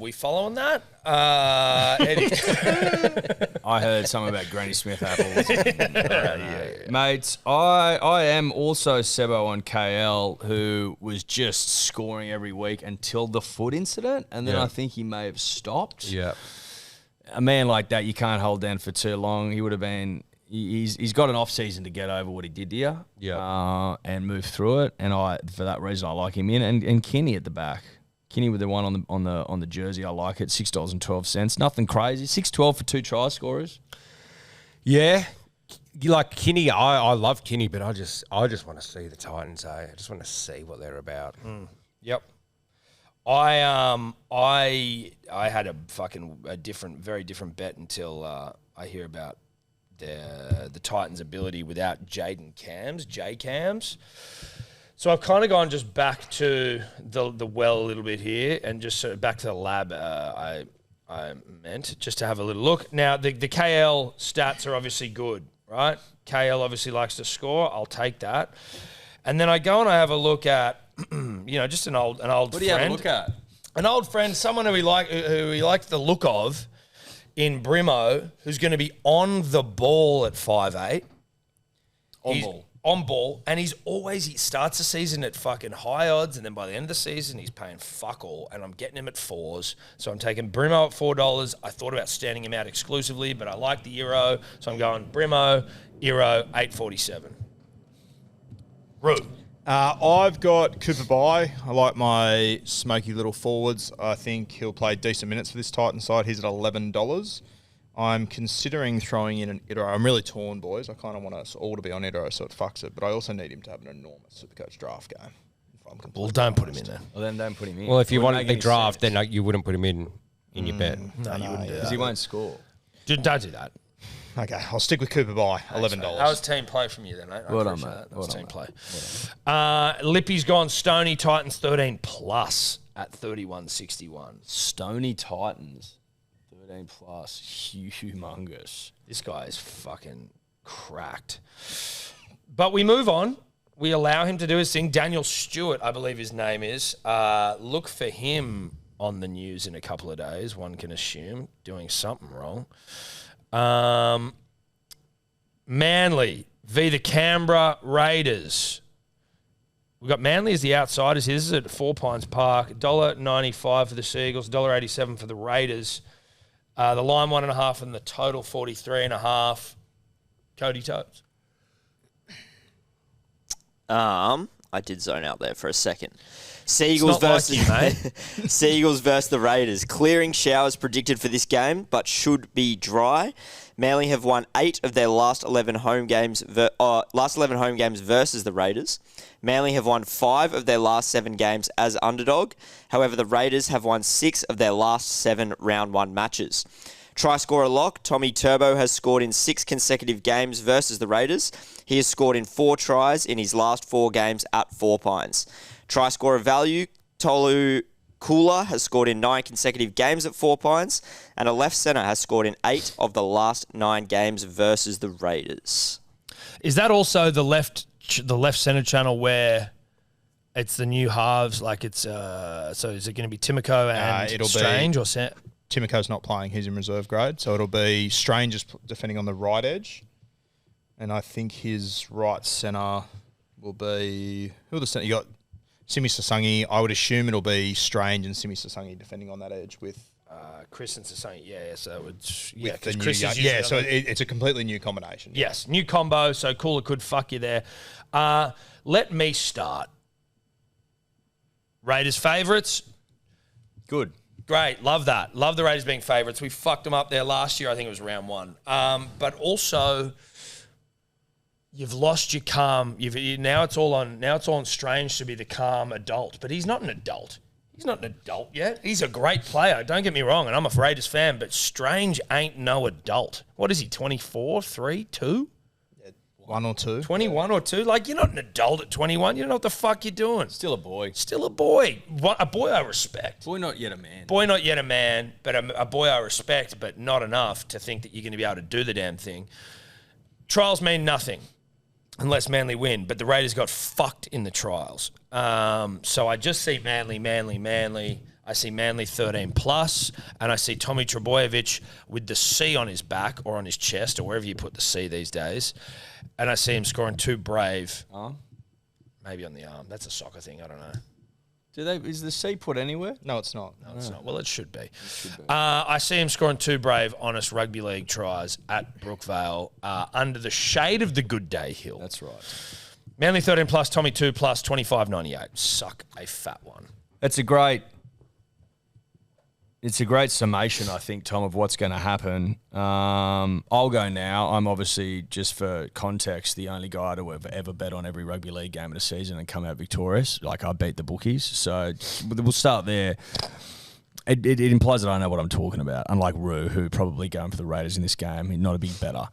We following that? Eddie. I heard something about Granny Smith apples. Mates, I am also Sebo on KL, who was just scoring every week until the foot incident, and then I think he may have stopped. Yeah. A man like that, you can't hold down for too long. He would have been. He's got an off season to get over what he did here, and move through it. And for that reason, I like him in. And Kenny at the back, Kenny with the one on the jersey, I like it. $6.12, nothing crazy. $6.12 for 2 try scorers. Yeah, you like Kenny. I love Kenny, but I just want to see the Titans. I just want to see what they're about. Yep. I had a very different bet until I hear about the Titans' ability without J-Cams. So I've kind of gone just back to the well a little bit here, and just sort of back to the lab. I meant just to have a little look. Now the KL stats are obviously good, right? KL obviously likes to score. I'll take that. And then I go and I have a look at, just an old friend. What do you have a look at? An old friend, someone who he liked the look of in Brimo, who's going to be on the ball at 5'8". On ball. And he starts the season at fucking high odds, and then by the end of the season, he's paying fuck all, and I'm getting him at 4s. So I'm taking Brimo at $4. I thought about standing him out exclusively, but I like the Euro, so I'm going Brimo, Euro, 8.47. Roo. I've got Cooper Bye. I like my smoky little forwards. I think he'll play decent minutes for this Titan side. He's at $11. I'm considering throwing in an Itero. I'm really torn, boys. I kind of want us all to be on Itero, so it fucks it. But I also need him to have an enormous Supercoach draft game. Well, don't put him in there. Well, then don't put him in. Well, if you want the draft, then you wouldn't put him in your bet. No, you wouldn't do that. Because he won't score. Don't do that. Okay, I'll stick with Cooper by $11. That was team play from you then, mate. Well done, appreciate mate. that. That was Well team done, play. Lippy's gone Stony Titans 13 plus at 31.61. Stony Titans, 13 plus, humongous. This guy is fucking cracked. But we move on. We allow him to do his thing. Daniel Stewart, I believe his name is. Look for him on the news in a couple of days, one can assume, doing something wrong. Manly v. the Canberra Raiders. We've got Manly as the outsiders here. This is at 4 Pines Park. $1.95 for the Seagulls, $1.87 for the Raiders. The line 1.5 and the total 43.5. Cody Totes. I did zone out there for a second. Seagulls versus Seagulls versus the Raiders. Clearing showers predicted for this game, but should be dry. Manly have won 8 of their last 11 home games. Versus the Raiders. Manly have won 5 of their last 7 games as underdog. However, the Raiders have won 6 of their last 7 round 1 matches. Try scorer lock, Tommy Turbo has scored in 6 consecutive games versus the Raiders. He has scored in 4 tries in his last 4 games at 4 Pines. Try scorer value, Tolu Kula has scored in 9 consecutive games at 4 Pines, and a left centre has scored in 8 of the last 9 games versus the Raiders. Is that also the left centre channel where it's the new halves? Like it's so is it going to be Timoko and it'll Strange be, or Timoko's not playing; he's in reserve grade, so it'll be Strange just defending on the right edge, and I think his right centre will be who are the centre? You got Simi Sasangi. I would assume it'll be Strange and Simi Sasangi defending on that edge with Chris and Sasangi. Yeah, so it's with the new Chris is yeah. So it's a completely new combination. Yes, new combo. So Cooler could fuck you there. Let me start. Raiders favourites. Good. Great, love that. Love the Raiders being favourites. We fucked them up there last year. I think it was round 1. But also, you've lost your calm. Now it's all on Strange to be the calm adult. But he's not an adult. He's not an adult yet. He's a great player. Don't get me wrong, and I'm a Raiders fan. But Strange ain't no adult. What is he? 24, 3, 2? 1 or 2. 21 or 2? Like, you're not an adult at 21. You don't know what the fuck you're doing. Still a boy. Still a boy. A boy I respect. Boy, not yet a man. Boy, not yet a man, but a boy I respect, but not enough to think that you're going to be able to do the damn thing. Trials mean nothing unless Manly win, but the Raiders got fucked in the trials. So I just see Manly. I see Manly 13 plus, and I see Tommy Trbojevic with the C on his back or on his chest or wherever you put the C these days. And I see him scoring 2 brave. Maybe on the arm. That's a soccer thing. I don't know. Is the C put anywhere? No, it's not. No, it's not. Well, it should be. I see him scoring 2 brave, honest rugby league tries at Brookvale under the shade of the Good Day Hill. That's right. Manly 13 plus, Tommy 2 plus, 25.98. Suck a fat one. It's a great summation, I think, Tom, of what's going to happen. I'll go now. I'm obviously, just for context, the only guy to have ever bet on every rugby league game of the season and come out victorious. Like, I beat the bookies. So we'll start there. It implies that I know what I'm talking about, unlike Roo, who probably going for the Raiders in this game. Not a big better.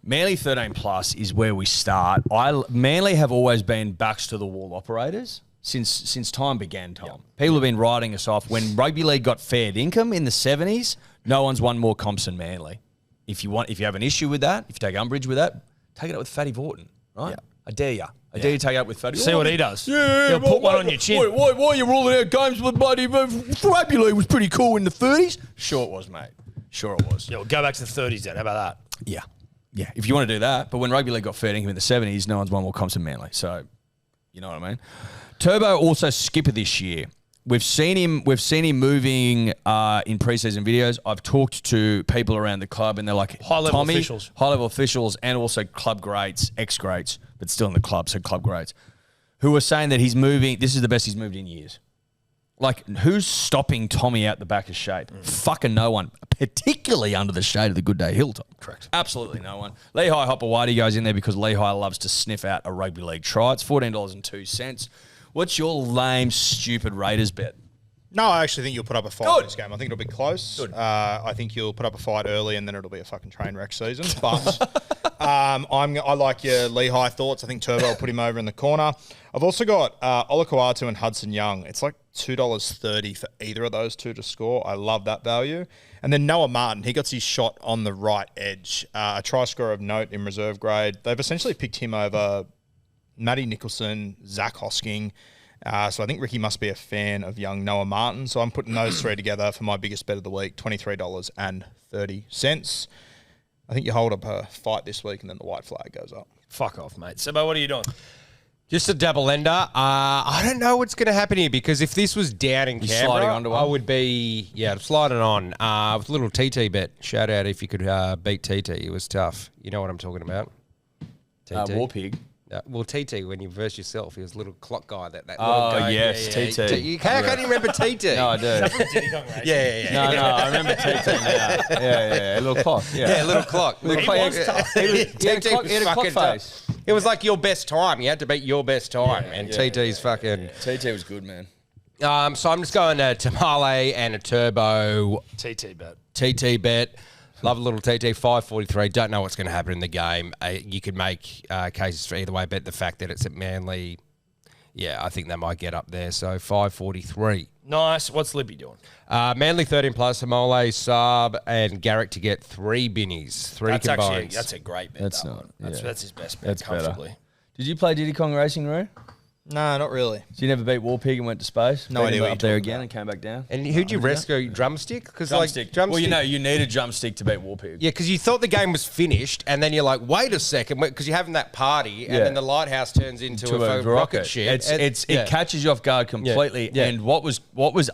Manly 13 plus is where we start. Manly have always been backs to the wall operators. Since time began, Tom. Yep. People have been writing us off. When rugby league got fair income in the 70s, no one's won more comps than Manly. If you have an issue with that, if you take umbrage with that, take it up with Fatty Vorton, right? Yeah. I dare you. I dare you to take it up with Fatty. See what he does. Yeah, he'll put one on your chin. Why are you ruling out games with bloody rugby league was pretty cool in the 30s? Sure it was, mate. Sure it was. Yeah, we'll go back to the 30s then. How about that? Yeah. Yeah, if you want to do that. But when rugby league got fair income in the 70s, no one's won more comps than Manly. So, you know what I mean? Turbo also skipper this year. We've seen him moving in preseason videos. I've talked to people around the club, and they're like high level officials, and also club greats, ex-greats, but still in the club, so club greats, who are saying that he's moving. This is the best he's moved in years. Like, who's stopping Tommy out the back of shape? Fucking no one, particularly under the shade of the Good Day Hilltop. Correct. Absolutely no one. Lehigh Hopewadi goes in there because Lehigh loves to sniff out a rugby league try. It's $14.02. What's your lame, stupid Raiders bet? No, I actually think you'll put up a fight Good. in this game. I think it'll be close. I think you'll put up a fight early, and then it'll be a fucking train wreck season. But I like your Lehigh thoughts. I think Turbo will put him over in the corner. I've also got Olakau'atu and Hudson Young. It's like $2.30 for either of those two to score. I love that value. And then Noah Martin, he got his shot on the right edge. A try scorer of note in reserve grade. They've essentially picked him over Matty Nicholson, Zach Hosking. So I think Ricky must be a fan of young Noah Martin. So I'm putting those three together for my biggest bet of the week, $23.30. I think you hold up a fight this week and then the white flag goes up. Fuck off, mate. Sebo, what are you doing? Just a double ender. I don't know what's going to happen here because if this was down in sliding Canberra, onto I one? would be, I'm sliding on. With a little TT bet. Shout out if you could beat TT. It was tough. You know what I'm talking about? TT. War Pig. Well, TT, when you verse yourself, he was a little clock guy. That Oh, little guy. yes, TT. How can you remember TT? No, I do. Yeah. No, I remember TT now. Yeah. A little clock. Yeah, little clock. He was tough. He had a clock face. It was like your best time. You had to beat your best time. And TT's fucking... TT was good, man. So I'm just going to Tamale and a Turbo TT bet. TT bet. Love a little TT, 543. Don't know what's going to happen in the game. You could make cases for either way. Bet the fact that it's at Manly, I think they might get up there. So 543. Nice. What's Lippy doing? Manly 13 plus, Hamole, Saab, and Garrick to get 3 binnies. Three That's combined. actually that's a great bet. That's that not- one. That's yeah. that's his best bet. That's better. Comfortably. Did you play Diddy Kong Racing, Roo? No, not really. So you never beat War Pig and went to space? No Beat idea him what up you're there talking again about. and came back down? And who'd you rescue? Drumstick? Because Drumstick. Well, you know, you need a drumstick to beat War Pig. Yeah, because you thought the game was finished, and then you're like, wait a second, because you're having that party, and Yeah. then the lighthouse turns into To a rocket ship. It catches you off guard completely. Yeah. And what was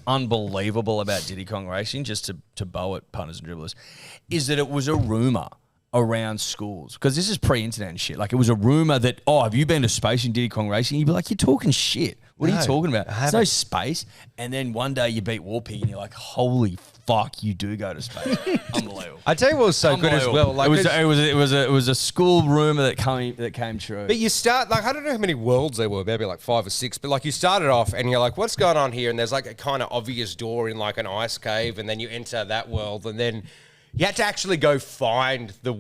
unbelievable about Diddy Kong Racing, just to bow at punters and dribblers, is that it was a rumor around schools, because this is pre-internet and shit. Like, it was a rumor that, have you been to space in Diddy Kong Racing? You'd be like, you're talking shit. What are you talking about? There's no space. And then one day you beat War Pig and you're like, holy fuck, you do go to space. Unbelievable. I tell you what was so good as well. Like, it was a school rumor that came true. but you start, like, I don't know how many worlds there were, maybe like 5 or 6, but like you started off and you're like, what's going on here? And there's like a kind of obvious door in like an ice cave, and then you enter that world, and then you had to actually go find the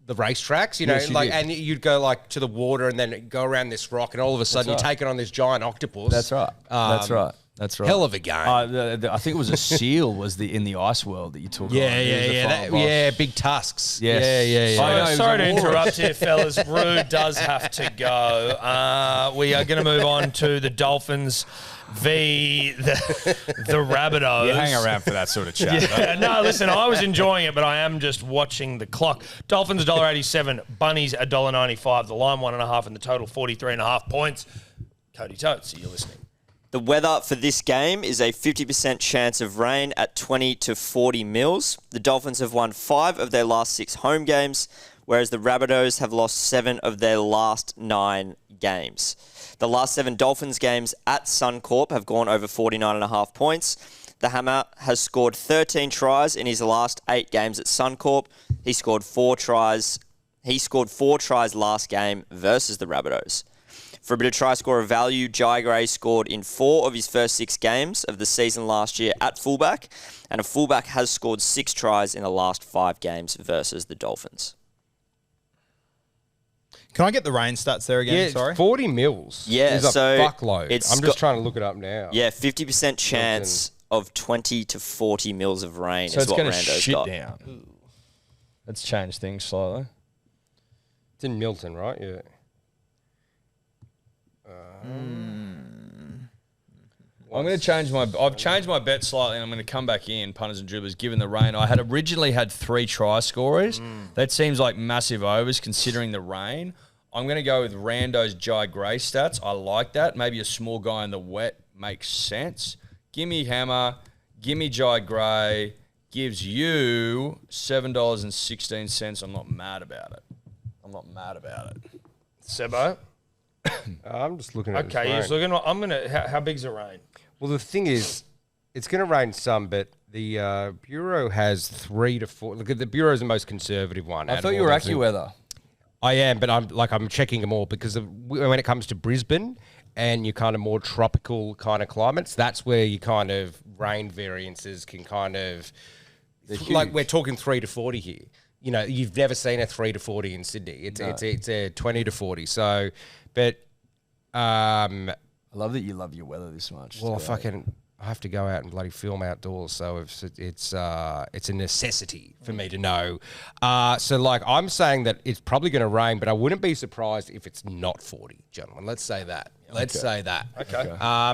racetracks, you know, Yes, you like, did. and you'd go like to the water and then go around this rock, and all of a sudden That's you're right. taking on this giant octopus. That's right. That's right. That's right. Hell of a game. I think it was a seal in the ice world that you took on. He was the final boss. big tusks. Yes. Yeah. I know, it was Sorry to a war. interrupt here, fellas. Rue does have to go. We are going to move on to the Dolphins v. the Rabbitohs. You hang around for that sort of chat. Yeah, no, listen, I was enjoying it, but I am just watching the clock. Dolphins $1.87, Bunnies $1.95, the line 1.5, and the total 43.5 points. Cody Totes, you're listening. The weather for this game is a 50% chance of rain at 20 to 40 mils. The Dolphins have won 5 of their last 6 home games, whereas the Rabbitohs have lost 7 of their last 9 games. The last 7 Dolphins games at Suncorp have gone over 49.5 points. The Hammer has scored 13 tries in his last 8 games at Suncorp. He scored 4 tries last game versus the Rabbitohs. For a bit of try scorer value, Jai Gray scored in 4 of his first 6 games of the season last year at fullback, and a fullback has scored 6 tries in the last 5 games versus the Dolphins. Can I get the rain stats there again? Yeah, Sorry. 40 mils. Yeah, is a so fuckload. it's I'm just got- trying to look it up now. Yeah, 50% chance of 20 to 40 mils of rain So is it's what going to Rando's shit got. down. Let's change things slightly. It's in Milton, right? Yeah. I'm going to change I've changed my bet slightly, and I'm going to come back in, punters and dribblers, given the rain. I had originally had 3 try scorers. That seems like massive overs considering the rain. I'm going to go with Rando's Jai Gray stats. I like that. Maybe a small guy in the wet makes sense. Gimme Hammer, gimme Jai Gray, gives you $7.16. I'm not mad about it. Sebo? I'm just looking at Okay, this you're rain. looking. I'm going to. How big's the rain? Well, the thing is, it's going to rain some, but the Bureau has 3 to 4. Look, the Bureau's the most conservative one. I out of thought you all were the things. AccuWeather. I am, but I'm checking them all because when it comes to Brisbane and your kind of more tropical kind of climates, that's where your kind of rain variances can kind of, like we're talking 3 to 40 here. You know, you've never seen a 3 to 40 in Sydney. It's a 20 to 40. So, but I love that you love your weather this much. well, I have to go out and bloody film outdoors, so it's a necessity for me to know. So, like, I'm saying that it's probably going to rain, but I wouldn't be surprised if it's not 40, gentlemen. Let's say that. Let's say that. Okay.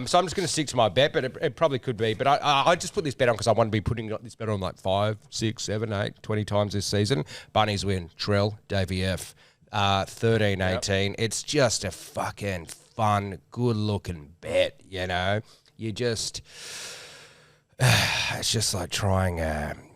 So I'm just going to stick to my bet, but it probably could be. But I just put this bet on because I want to be putting this bet on like 5, 6, 7, 8, 20 times this season. Bunnies win. Trell, Davey F, 13-18. It's just a fucking fun, good-looking bet, you know? You just, it's just like trying,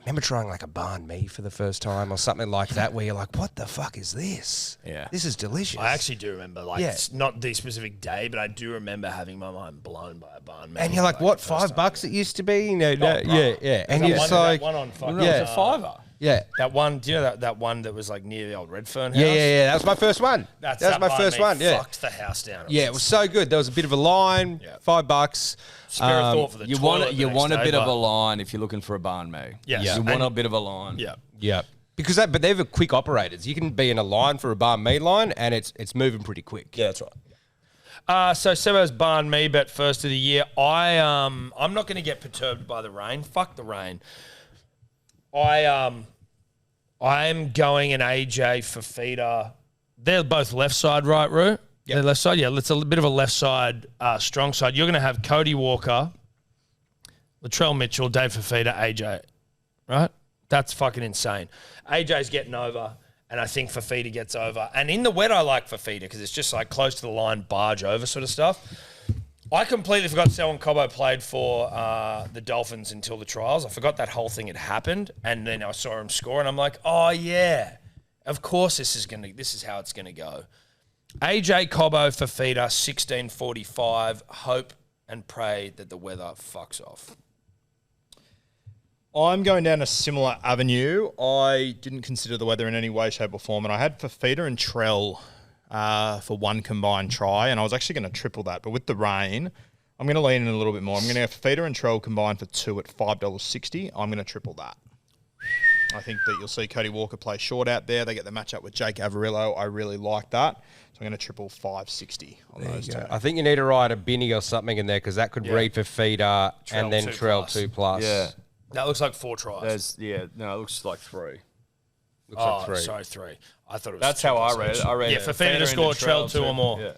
remember trying like a banh mi for the first time or something like that where you're like, what the fuck is this? Yeah. This is delicious. I actually do remember, like, Yeah. it's not the specific day, but I do remember having my mind blown by a barn. and you're like, what, $5 it used to be? No, bro. yeah. And That you're one, just like, that one on fucking, Yeah. It's a $5. yeah. that one, do you know that one that was like near the old Redfern house? Yeah. That was my first one. That was my barn first me one, yeah. Fucked the house down. Yeah, it was so good. There was a bit of a line, Yeah. $5. Spirit thought for the You toilet want the next a day, bit of but- a line if you're looking for a banh mi. Yes. You And- want a bit of a line. Yeah. Yeah. Because but they're quick operators. You can be in a line for a banh mi line and it's moving pretty quick. Yeah, that's right. So Sebo's barn me bet first of the year. I'm not going to get perturbed by the rain. Fuck the rain. I'm going an AJ for feeder. They're both left side, right, Roo? They're left side. Yeah, it's a bit of a left side, strong side. You're going to have Cody Walker, Latrell Mitchell, Dave Fafita, AJ, right? That's fucking insane. AJ's getting over, and I think Fafita gets over. And in the wet, I like Fafita because it's just like close to the line, barge over sort of stuff. I completely forgot Selwyn Cobbo played for the Dolphins until the trials. I forgot that whole thing had happened, and then I saw him score, and I'm like, oh yeah, of course this is how it's gonna go. AJ Cobbo Fafita, 16:45. Hope and pray that the weather fucks off. I'm going down a similar avenue. I didn't consider the weather in any way, shape, or form, and I had Fafita and Trell for one combined try, and I was actually going to triple that. But with the rain, I'm going to lean in a little bit more. I'm going to have Fafita and Trell combined for 2 at $5.60. I'm going to triple that. I think that you'll see Cody Walker play short out there. They get the matchup with Jake Averillo. I really like that. So I'm going to triple $5.60 on those two. I think you need to write a Binny or something in there because that could read for feeder and then 2 Trell plus. 2+. Yeah. That looks like 4 tries. It looks like 3. Looks like 3. Sorry, 3. I thought it was. That's 2 how I plus read each. it. I read yeah, it. Fafita to score, Trell 2 or more. Yeah.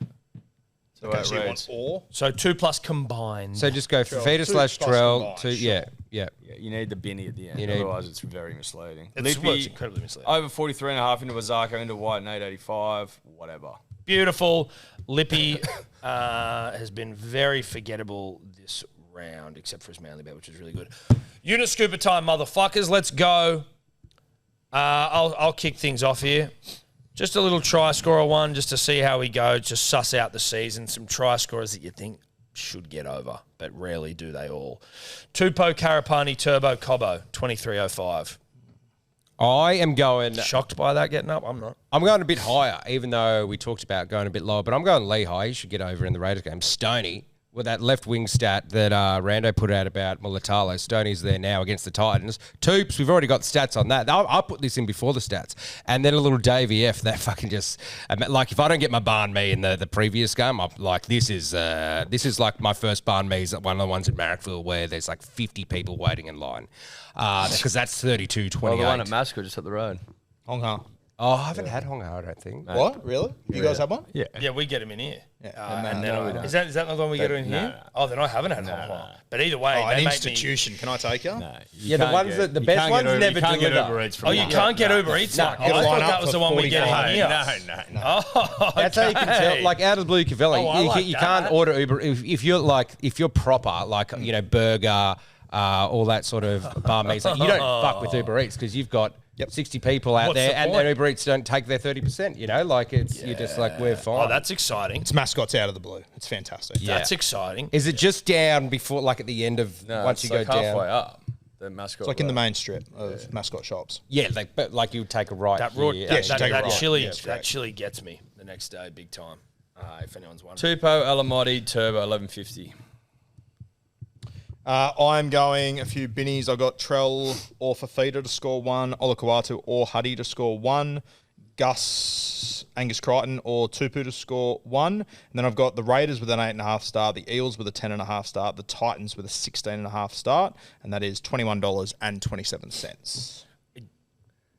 So Okay, it so you want reads. or? So 2 plus combined. So just go Fafita two / plus Trell. combined, 2, sure. yeah. Yeah, you need the Binny at the end. You need- Otherwise, it's very misleading. it's Lippy, incredibly misleading. over 43.5 into Wazaka, into White, and 885. Whatever. Beautiful. Lippy has been very forgettable this round, except for his Manly bet, which is really good. Unit scooper time, motherfuckers. Let's go. I'll kick things off here. Just a little try scorer one, just to see how we go. Just suss out the season. Some try scorers that you think should get over, but rarely do they all. Tupou Karapani Turbo Cobbo, 23.05. I am going. Shocked by that getting up? I'm not. I'm going a bit higher, even though we talked about going a bit lower. But I'm going Lehigh. He should get over in the Raiders game. Stoney, with that left wing stat that Rando put out about Mulatalo. Stoney's there now against the Titans. Toops, we've already got stats on that. I'll put this in before the stats. And then a little Davey F. That fucking just like if I don't get my barn me in the previous game, I'm like this is like my first barn me's at one of the ones at Marrickville where there's like 50 people waiting in line because that's 32.28. Well, the one at Mascot just up the road. Hong Kong. Oh, I haven't had Honga, I don't think. What? Really? You guys have one? Yeah. Yeah, we get him in here. And Is that not the one we get in here? no. Oh, then I haven't had one. But either way, Oh, they an make institution. Can I take you? No, Yeah, the ones that the best ones never You can't get deliver. Uber Eats from Me. Oh, you can't get Uber Eats. No, I get a thought line that up was for the one we get in 45. here. No. Oh, That's how you can tell. Like out of the blue, Cavelli, Oh, I like you that. can't order Uber if you're proper, like burger, all that sort of bar meats. Like, you don't fuck with Uber Eats because you've got 60 people out What's there, the and point? Uber Eats don't take their 30%. You know, like you're just like we're fine. Oh, that's exciting. It's mascots out of the blue. It's fantastic. Yeah. That's exciting. Is it just down before, like at the end of once you go halfway down? up. The Mascot. It's like in the main strip of mascot shops. Yeah, but like you would take a right. That raw, here. that take a right. chili, Yeah, that's that correct. chili gets me the next day, big time. If anyone's wondering. Tupou, Alamotti, Turbo, 1150. I'm going a few binnies. I got Trell or Fafita to score 1, Olakau'atu or Huddy to score 1, Gus, Angus Crichton or Tupu to score 1. And then I've got the Raiders with an 8.5 start, the Eels with a 10.5 start, the Titans with a 16.5 start, and that is $21.27.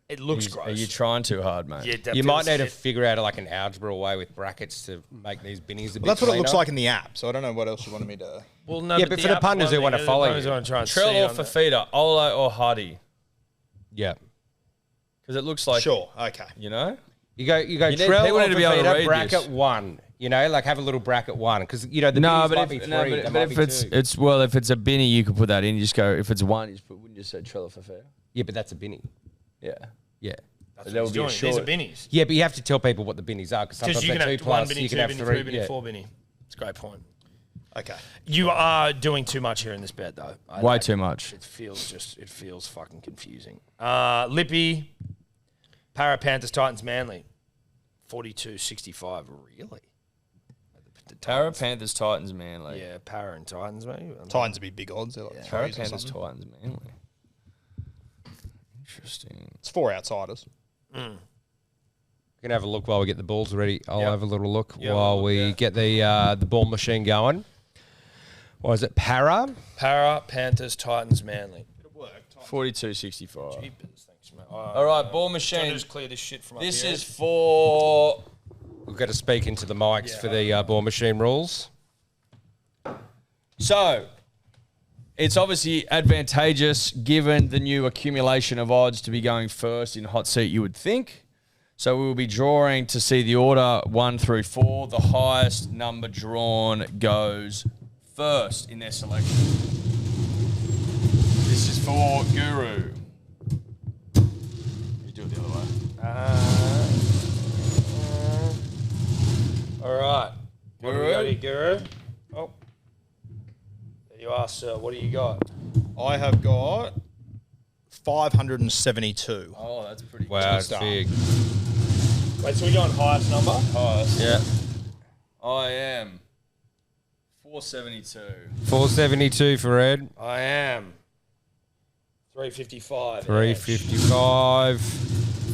It looks gross. Are you trying too hard, mate? Yeah, that You might feels need to shit. figure out like an algebra way with brackets to make these binnies a bit That's what it looks cleaner. like in the app, so I don't know what else you wanted me to... Well, no, Yeah, but for the app punters one who wanna thing, follow the punters you. wanna try and see Trell or on that. Fafita, Ola or Huddy? Yeah. Because it looks like, Sure, okay. you know? You go need- Trell people or need to be able to Fafita, read bracket this. 1. You know, like have a little bracket 1 because the No, binnies but might if, be 3. no, they but might if be it's 2. if it's a binny, you could put that in. You just go, if it's 1, you just wouldn't you just say Trell or Fafita? Yeah, but that's a binny. Yeah. Yeah. That's That what would he's be a doing. These are short- binnies. Yeah, but you have to tell people what the binnies are because Because sometimes you can they're have 2 one plus, binny, you two can have binny, 3. three binny, Yeah. 4 binny. It's a great point. Okay. You are doing too much here in this bet, though. Way too much. It feels fucking confusing. Lippy, Para, Panthers, Titans, Manly, 42-65. Really? The Para, Titans. Panthers, Titans, Manly. Yeah, Para and Titans, maybe. Titans would be big odds. They're like Para, threes or Panthers, something. Titans, Manly. Interesting. It's 4 outsiders. We can have a look while we get the balls ready. I'll Yep. have a little look Yeah, while we'll we look, get the ball machine going. What is it? Para? Para, Panthers, Titans, Manly. 42-65. Jeepers, thanks, mate. All right, ball Trying machine. to just clear this shit from up This here. is for... We've got to speak into the mics for the ball machine rules. So, it's obviously advantageous given the new accumulation of odds to be going first in hot seat, you would think. So we will be drawing to see the order 1 through 4. The highest number drawn goes first in their selection. This is for Guru. You do it the other way. All right. What do we got Guru? here, Guru? Oh. There you are, sir. What do you got? I have got 572. Oh, that's pretty Wow, Good it's start. big. Wait, so we're going highest number? highest. Yeah. I am 472. 472 for Ed. I am 355. 355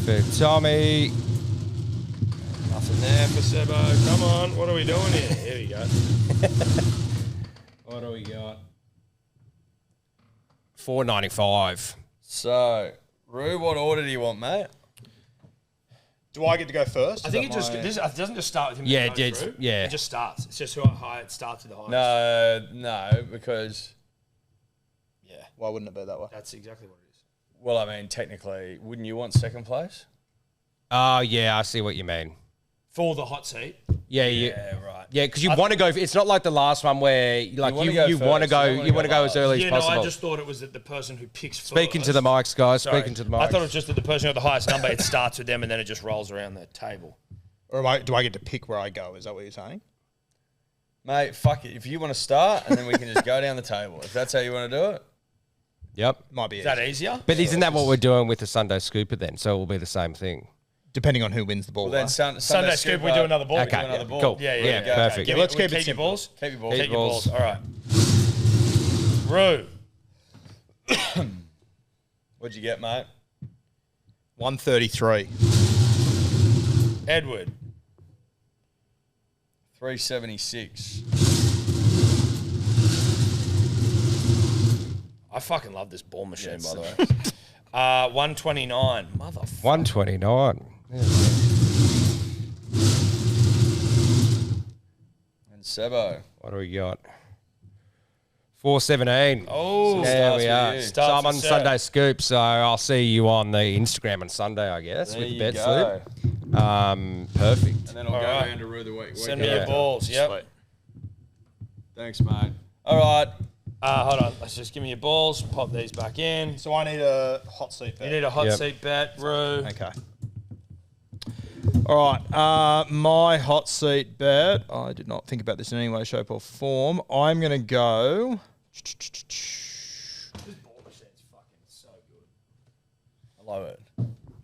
for Tommy. Nothing there for Sebo. Come on. What are we doing here? Here we go. What do we got? 495. So, Rue, what order do you want, mate? Do I get to go first? I think it doesn't just start with him. Yeah, going it's- through. yeah. It just starts. It's just how high it starts with the highest. No, because, Yeah. Why wouldn't it be that way? That's exactly what it is. well, I mean, technically, wouldn't you want second place? Oh, yeah, I see what you mean. For the hot seat. Yeah, right. Yeah, because you want to go. It's not like the last one where like wanna you go want to first, go. you don't wanna You want to go go as early Yeah, as no, possible. I just thought it was that the person who picks Speaking first. to the mics, guys. Sorry. Speaking to the mics. I thought it was just that the person who got the highest number, it starts with them and then it just rolls around the table. Or do I get to pick where I go? Is that what you're saying? Mate, fuck it. If you want to start, and then we can just go down the table. If that's how you want to do it. Yep. Might be Is that easy. easier? But isn't that what we're doing with the Sunday Scooper then? So it will be the same thing. Depending on who wins the ball. Well, then though. Sunday scoop, we do another ball. Okay, We do another yeah, ball. cool. Yeah, Yeah, yeah, perfect. Give Yeah, let's me- keep it keep your simple. balls. Keep your balls. Keep your balls. balls. All right. Rue. What'd you get, mate? 133. Edward. 376. I fucking love this ball machine, Yeah, by the way. 129. Motherfucker. 129. And Sebo. What do we got? 417. Oh, There we with are. you. So Starts I'm on with Sunday Scoop, so I'll see you on the Instagram on Sunday, I guess, There with the you bet go. slip. Perfect. And then I'll All go right. around to Rue the week. Send me Yeah. your balls. Yep. Sweet. Thanks, mate. All right. Hold on. Let's just give me your balls. Pop these back in. So I need a hot seat bet. You need a hot Yep. seat bet, Rue. Okay. All right. My hot seat bet. I did not think about this in any way, shape, or form. I'm going to go. This ball machine's fucking so good. I love it.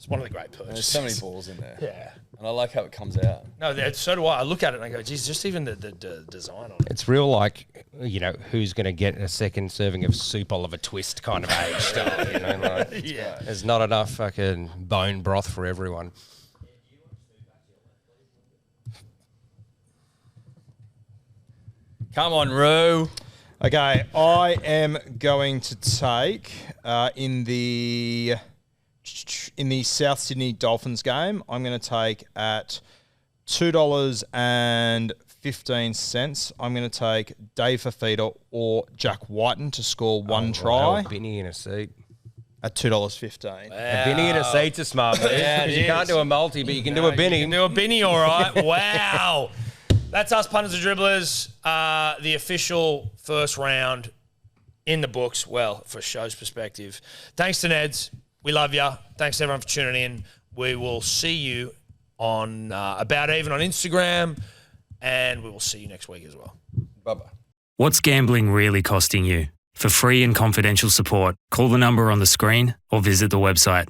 It's one of the great There's purchases. so many balls in there. Yeah. And I like how it comes out. No, so do I. I look at it and I go, geez, just even the design on it. It's real like, who's going to get a second serving of soup Oliver Twist kind of age stuff, like, Yeah. there's not enough fucking bone broth for everyone. Come on, Roo. Okay, I am going to take in the South Sydney Dolphins game. I'm going to take at $2.15. I'm going to take Dave Fafita or Jack Whiten to score one try Binny in a seat. at $2.15. A Binny in a seat's a smart move. Yeah, it you can't is. do a multi, but you can do a Binny. You can do a Binny, all right. Wow. That's us, punters and dribblers. The official first round in the books. Well, for show's perspective. Thanks to Neds. We love you. Thanks to everyone for tuning in. We will see you on About Even on Instagram, and we will see you next week as well. Bye-bye. What's gambling really costing you? For free and confidential support, call the number on the screen or visit the website